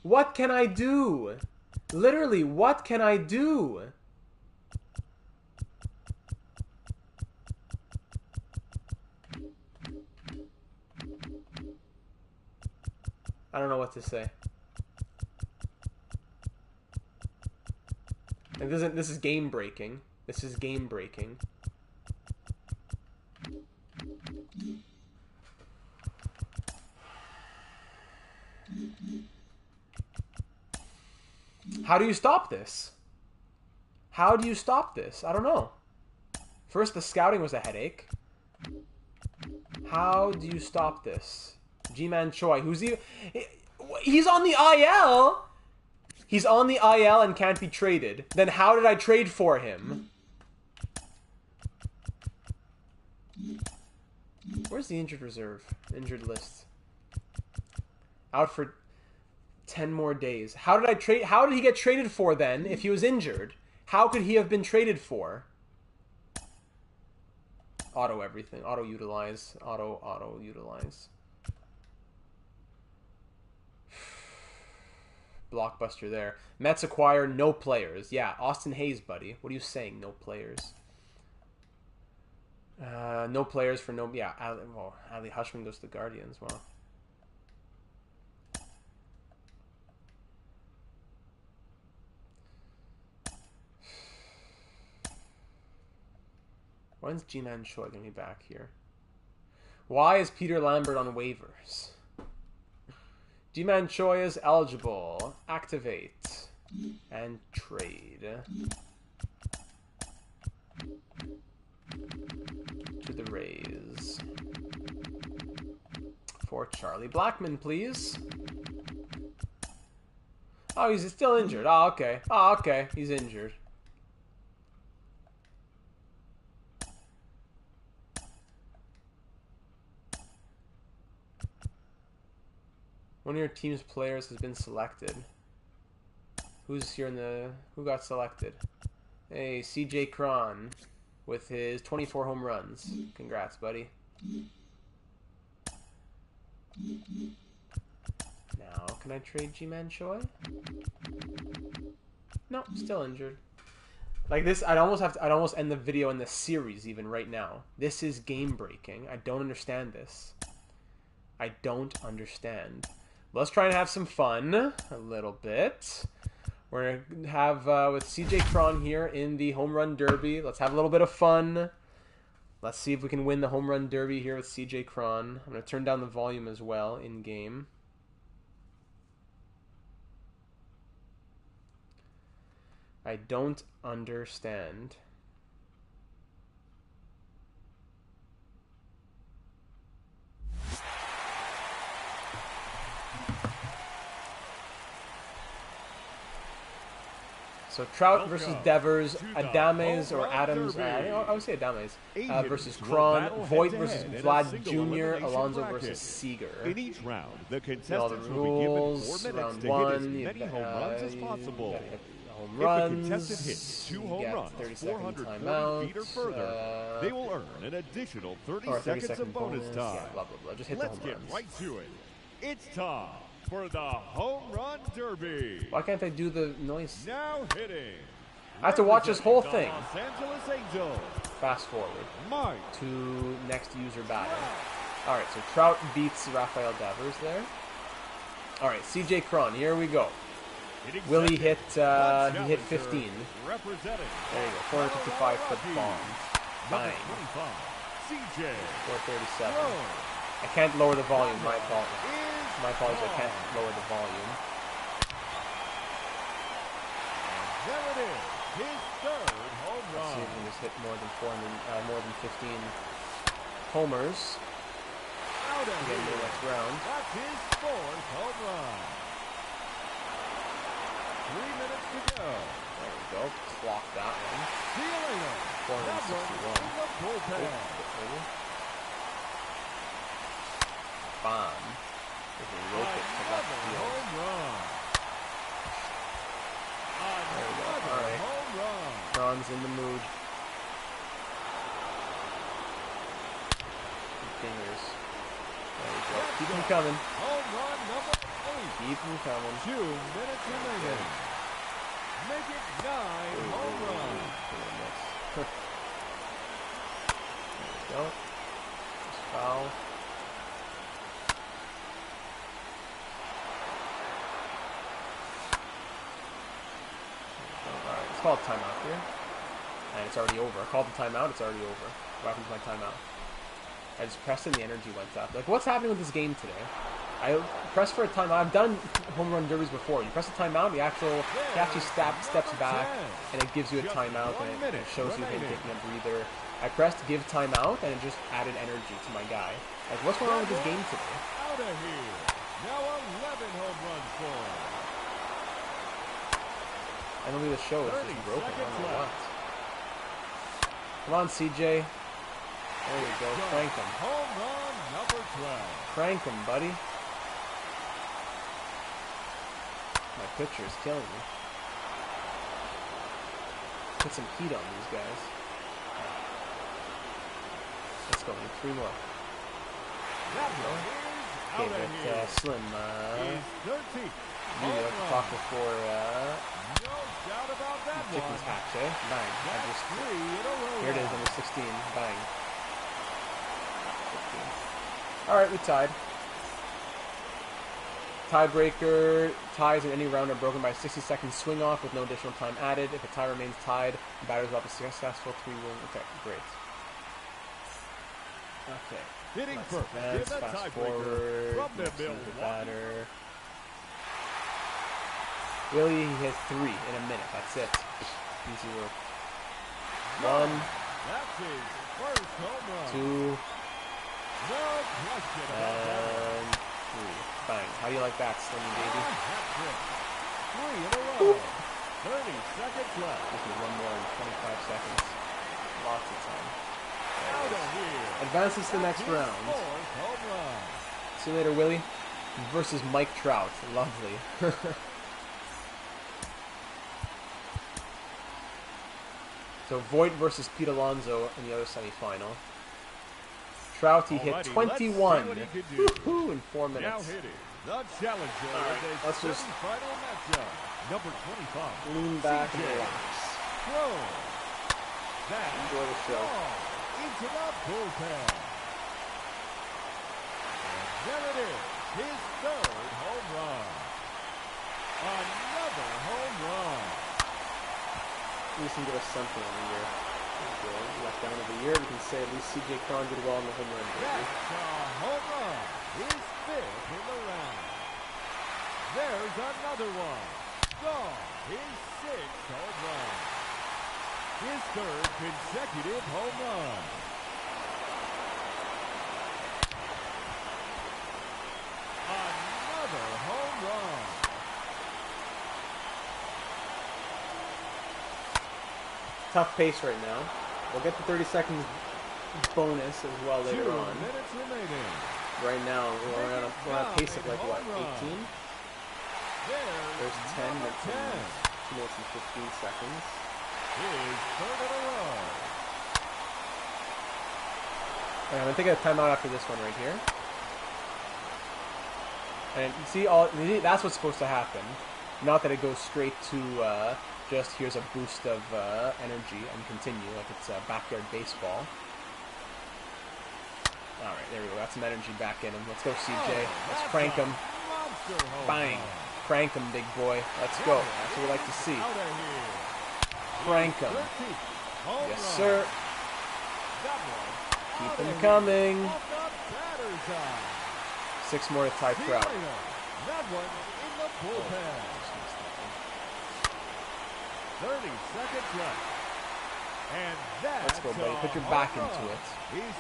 What can I do? Literally, what can I do? I don't know what to say. And this is game breaking. This is game breaking. How do you stop this? How do you stop this? I don't know. First, the scouting was a headache. How do you stop this? Ji-Man Choi, he's on the IL. He's on the IL and can't be traded. Then how did I trade for him? Where's the injured reserve? Injured list. Out for 10 more days. How did he get traded for then if he was injured? How could he have been traded for? Auto everything. Auto utilize. Auto utilize. Blockbuster there. Mets acquire no players. Yeah, Austin Hayes, buddy. What are you saying? No players. No players for no... Yeah, Ali Hushman goes to the Guardians. Well. When's Ji-Man Choi going to be back here? Why is Peter Lambert on waivers? Ji-Man Choi is eligible. Activate. And trade. To the Rays. For Charlie Blackmon, please. Oh, he's still injured. Oh, okay. Oh, okay. He's injured. One of your team's players has been selected. Who's here in the... Who got selected? Hey, CJ Cron with his 24 home runs. Congrats, buddy. Now, can I trade Ji-Man Choi? No, still injured. Like this, I'd almost end the video in the series even right now. This is game breaking. I don't understand this. I don't understand. Let's try and have some fun a little bit. We're going to have with CJ Cron here in the Home Run Derby. Let's have a little bit of fun. Let's see if we can win the Home Run Derby here with CJ Cron. I'm going to turn down the volume as well in game. I don't understand. So Trout versus Devers, Adames or Adams, I would say Adames, versus Cron, Voit versus Vlad Jr., Alonso versus Seager. In each round, the all the contestants will rules, be given 4 minutes round to one, hit as many home runs as possible. Home If runs, the contestant hits 2 home runs, 30-second 440 timeout, feet or further, they will earn an additional 30 seconds of bonus time. Yeah, blah, blah, blah. Just hit Let's the home get runs. right to it. It's time for the Home Run Derby. Why can't I do the noise? Now hitting. I have to watch this whole thing. Los Angeles Angels. Fast forward Mike. to next user battle. All right, so Trout beats Rafael Devers there. All right, CJ Cron, here we go. Will he hit? He hit 15. There you go, 455 foot bomb. Bang. 25, CJ. 437. I can't lower the volume. My fault. My apologies. I can't lower the volume. There it is. His third home Let's run. see if we can just hit more than 15 homers. Out of Again, here. the next round. That's his 4th home run. 3 minutes to go. There we go. Clock that one. Stealing it. 461. The bullpen. bomb. There's a rope it to left field. Home run. There we go. All right. Home run. Ron's in the mood. Fingers. There we go. Keep them coming. Home run number 8. Keep them coming. 2 minutes remaining. Make it 9 home runs. There we go. Just foul. Alright, let's call a timeout here. And it's already over. I called the timeout, it's already over. What happened to my timeout? I just pressed it and the energy went up. Like, what's happening with this game today? I pressed for a timeout. I've done home run derbies before. You press a timeout, he actually steps back, and it gives you a timeout, and it shows you him taking a breather. I pressed give timeout, and it just added energy to my guy. Like, what's going on with this game today? Out of here. Now 11 home runs for him. MLB The Show is just broken. I don't know what. Come on, CJ. There we go. Crank him. Home run number 12. Crank him, buddy. My pitcher is killing me. Put some heat on these guys. Let's go. Need 3 more. Okay, but Slim, you talked before, no doubt about that chicken's one. hatch, eh? Bang. That's 3 in a row. Here it is, number 16. Bang. 15. Alright, we tied. Tiebreaker. Ties in any round are broken by a 60-second swing off with no additional time added. If a tie remains tied, the batters will have a successful 3-win. Okay, great. Okay. Hitting Let's first. advance, Give a fast tiebreaker forward. from the Let's see the Milwaukee. batter. Really, he hit 3 in a minute. That's it. Easy work. 1, That's his first home run. 2, No question about that. and 3. Bang. How do you like that, Slimmy baby? Hat-trick. 3 in a row. 30 seconds left. Gives me 1 more in 25 seconds. Lots of time. Out of here. Advances to the next round. Fourth home run. See you later, Willie. Versus Mike Trout. Lovely. So Voit versus Pete Alonso in the other semifinal. Trout, he hit Alrighty, 21 let's see what he can do. Woo-hoo, in 4 Now minutes. hitting the challenger Alright, in let's the just semifinal matchup. Number 25. Lean back and CJ. relax. Throw. That Enjoy the show. ball into the bullpen. And there it is, his third home run. Another home run. At least we can give us something on the year. Left down of the year, we can say at least CJ Cron did well in the home run derby. That's a home run. His fifth in the round. There's another one. Gone. His sixth home run. His third consecutive home run. Another home run. Tough pace right now. We'll get the 30 seconds bonus as well later 2 on. minutes remaining. Right now, we're on a pace of like, what, 18? There's 10, that's 2 minutes and 15 seconds. His third in a row. Okay, I'm going to take a timeout after this one right here. And you see, that's what's supposed to happen. Not that it goes straight to just here's a boost of energy and continue like it's backyard baseball. Alright, there we go. Got some energy back in him. Let's go, CJ. Let's crank him. Bang. Crank him, big boy. Let's go. That's what we like to see. Crank him. Yes, sir. Keep them coming. 6 more to tie Trout. That one in the bullpen. 30 seconds left. And Let's go, buddy. Put your back into it. He's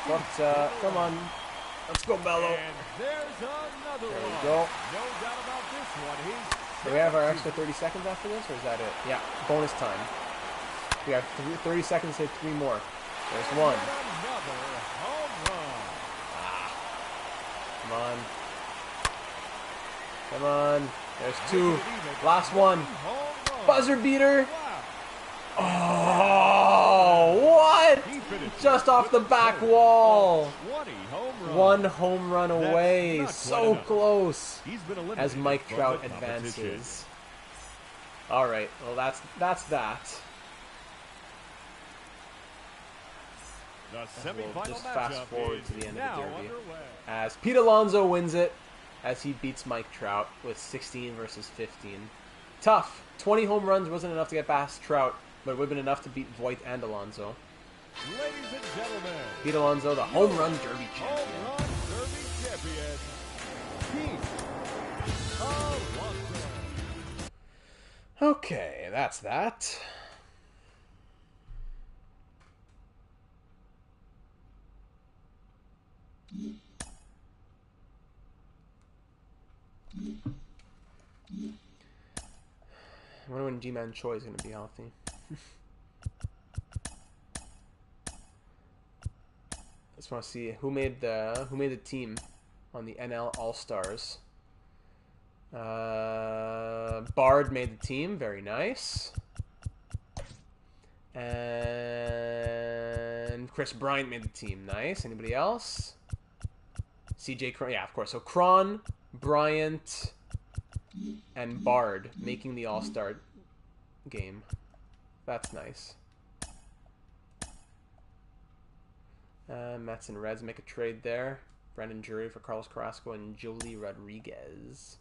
60. But, come on. Let's go, Bello. And there's another There we one. go. No doubt about this one. Do we have our extra 30 seconds after this, or is that it? Yeah, bonus time. We have 30 seconds to hit 3 more. There's 1. Another home run. Come on. Come on. There's 2. Last one. Buzzer beater. Oh, what? Just off the back wall. 1 home run away. So close. As Mike Trout advances. All right. Well, that's that. We'll just fast forward to the end of the Derby. As Pete Alonso wins it. As he beats Mike Trout with 16 versus 15. Tough. 20 home runs wasn't enough to get past Trout, but it would have been enough to beat Voit and Alonso. Ladies and gentlemen, Pete Alonso, the home run derby champion. Home run derby champion, Pete Alonso. Okay, that's that. I wonder when G-Man Choi is going to be healthy. Just want to see who made the team on the NL All-Stars. Bard made the team, very nice. And Chris Bryant made the team, nice. Anybody else? CJ Cron, yeah, of course. So Cron, Bryant, and Bard making the All-Star game. That's nice. Mets and Reds make a trade there. Brandon Drury for Carlos Carrasco and Joely Rodriguez.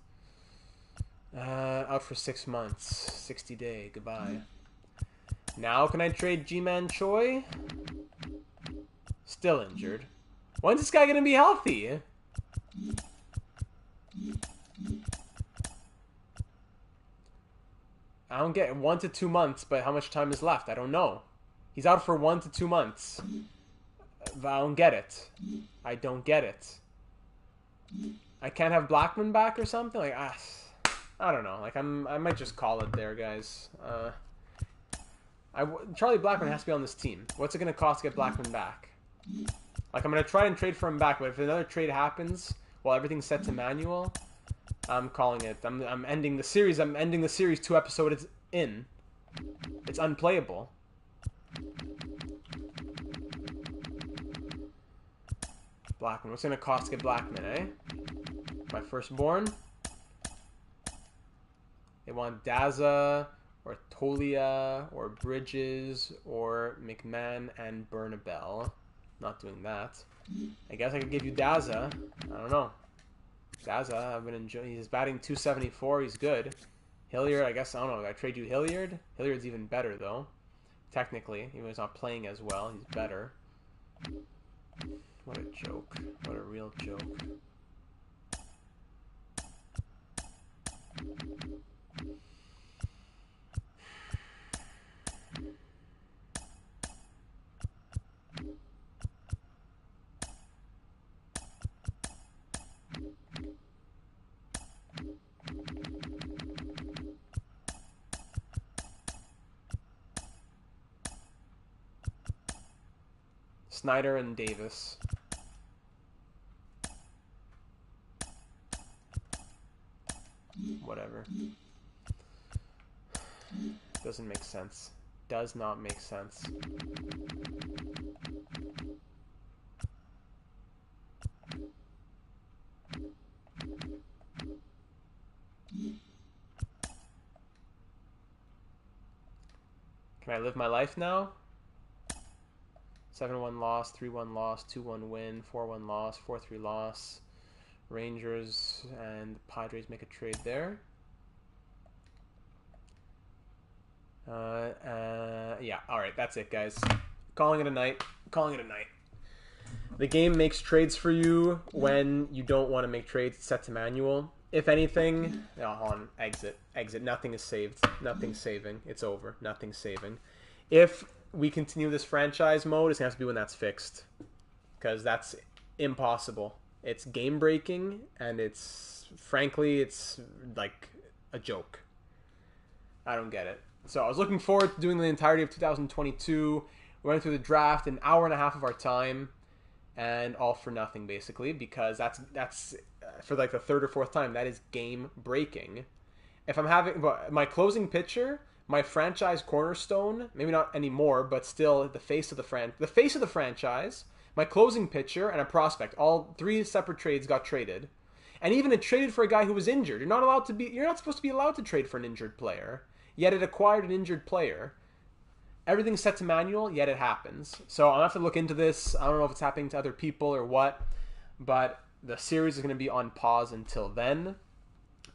Out for 6 months. 60-day. Goodbye. Now can I trade G-Man Choi? Still injured. When's this guy going to be healthy? I don't get 1 to 2 months, but how much time is left? I don't know. He's out for 1 to 2 months. I don't get it. I don't get it. I can't have Blackman back or something? Like, I don't know. Like, I might just call it there, guys. Charlie Blackman has to be on this team. What's it going to cost to get Blackman back? Like, I'm going to try and trade for him back, but if another trade happens while everything's set to manual, I'm calling it. I'm ending the series. I'm ending the series 2 episodes in. It's unplayable. Blackman. What's it going to cost to get Blackman, eh? My firstborn. They want Daza, or Tolia, or Bridges, or McMahon and Bernabel. Not doing that. I guess I could give you Daza. I don't know. Daza, I've been enjoying. He's batting .274. He's good. Hilliard, I guess, I don't know. I trade you Hilliard? Hilliard's even better, though. Technically, even though he's not playing as well, he's better. What a joke. What a real joke. Snyder and Davis. Whatever. Doesn't make sense. Does not make sense. Can I live my life now? 7-1 loss, 3-1 loss, 2-1 win, 4-1 loss, 4-3 loss. Rangers and Padres make a trade there. Yeah, alright, that's it, guys. Calling it a night. Calling it a night. The game makes trades for you when you don't want to make trades. It's set to manual. If anything, hold on, exit. Exit. Nothing is saved. Nothing's saving. It's over. Nothing's saving. If we continue this franchise mode, it's going to have to be when that's fixed. Because that's impossible. It's game breaking, and frankly, it's like a joke. I don't get it. So I was looking forward to doing the entirety of 2022. We went through the draft, an hour and a half of our time. and all for nothing, basically, because that's for like the third or fourth time, that is game breaking. If I'm having my closing pitcher, my franchise cornerstone, maybe not anymore, but still the face of the franchise, my closing pitcher, and a prospect, all three separate trades got traded. And even it traded for a guy who was injured. You're not supposed to be allowed to trade for an injured player. Yet it acquired an injured player. Everything's set to manual, yet it happens. So I'll have to look into this. I don't know if it's happening to other people or what, but the series is going to be on pause until then.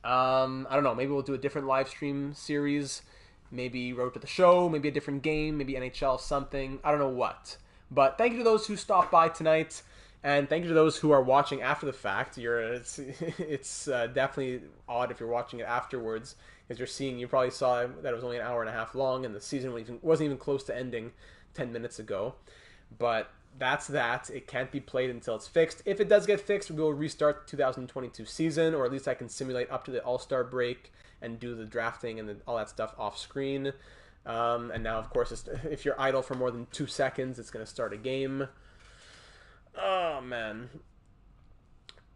I don't know. Maybe we'll do a different live stream series. Maybe Road to the Show. Maybe a different game. Maybe NHL something. I don't know what. But thank you to those who stopped by tonight. And thank you to those who are watching after the fact. It's definitely odd if you're watching it afterwards, because you probably saw that it was only an hour and a half long, and the season wasn't even close to ending 10 minutes ago. But that's that. It can't be played until it's fixed. If it does get fixed, we will restart the 2022 season, or at least I can simulate up to the All-Star break and do the drafting and all that stuff off screen. And now, of course, if you're idle for more than 2 seconds, it's going to start a game. Oh, man.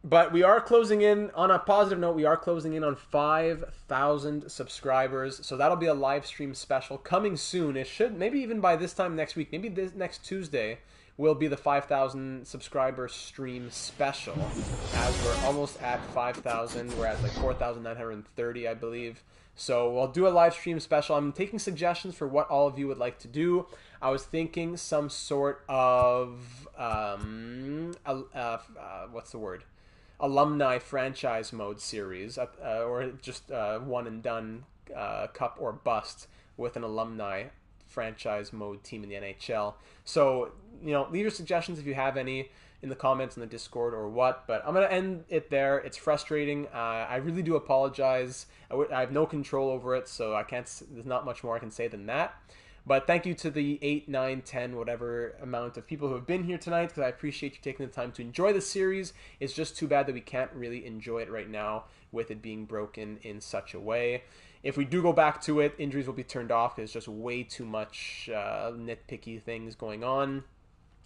But we are closing in, on a positive note, we are closing in on 5,000 subscribers. So that'll be a live stream special coming soon. It should, maybe even by this time next week, maybe this next Tuesday, will be the 5,000 subscriber stream special. As we're almost at 5,000. We're at like 4,930, I believe. So we'll do a live stream special. I'm taking suggestions for what all of you would like to do. I was thinking some sort of, what's the word? Alumni franchise mode series, or just one and done cup or bust with an alumni franchise mode team in the NHL. So, leave your suggestions if you have any in the comments in the Discord or what, but I'm going to end it there. It's frustrating. I really do apologize. I have no control over it, so there's not much more I can say than that. But thank you to the 8, 9, 10, whatever amount of people who have been here tonight, because I appreciate you taking the time to enjoy the series. It's just too bad that we can't really enjoy it right now with it being broken in such a way. If we do go back to it, injuries will be turned off. There's just way too much nitpicky things going on.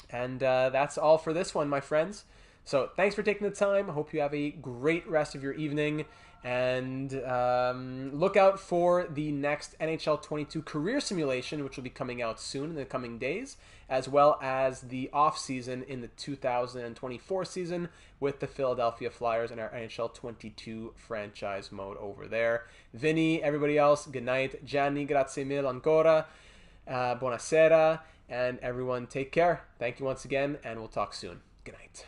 And that's all for this one, my friends. So thanks for taking the time. I hope you have a great rest of your evening. And look out for the next NHL 22 career simulation, which will be coming out soon in the coming days, as well as the off-season in the 2024 season with the Philadelphia Flyers and our NHL 22 franchise mode over there. Vinny, everybody else, good night. Gianni, grazie mille ancora. Buonasera. And everyone, take care. Thank you once again, and we'll talk soon. Good night.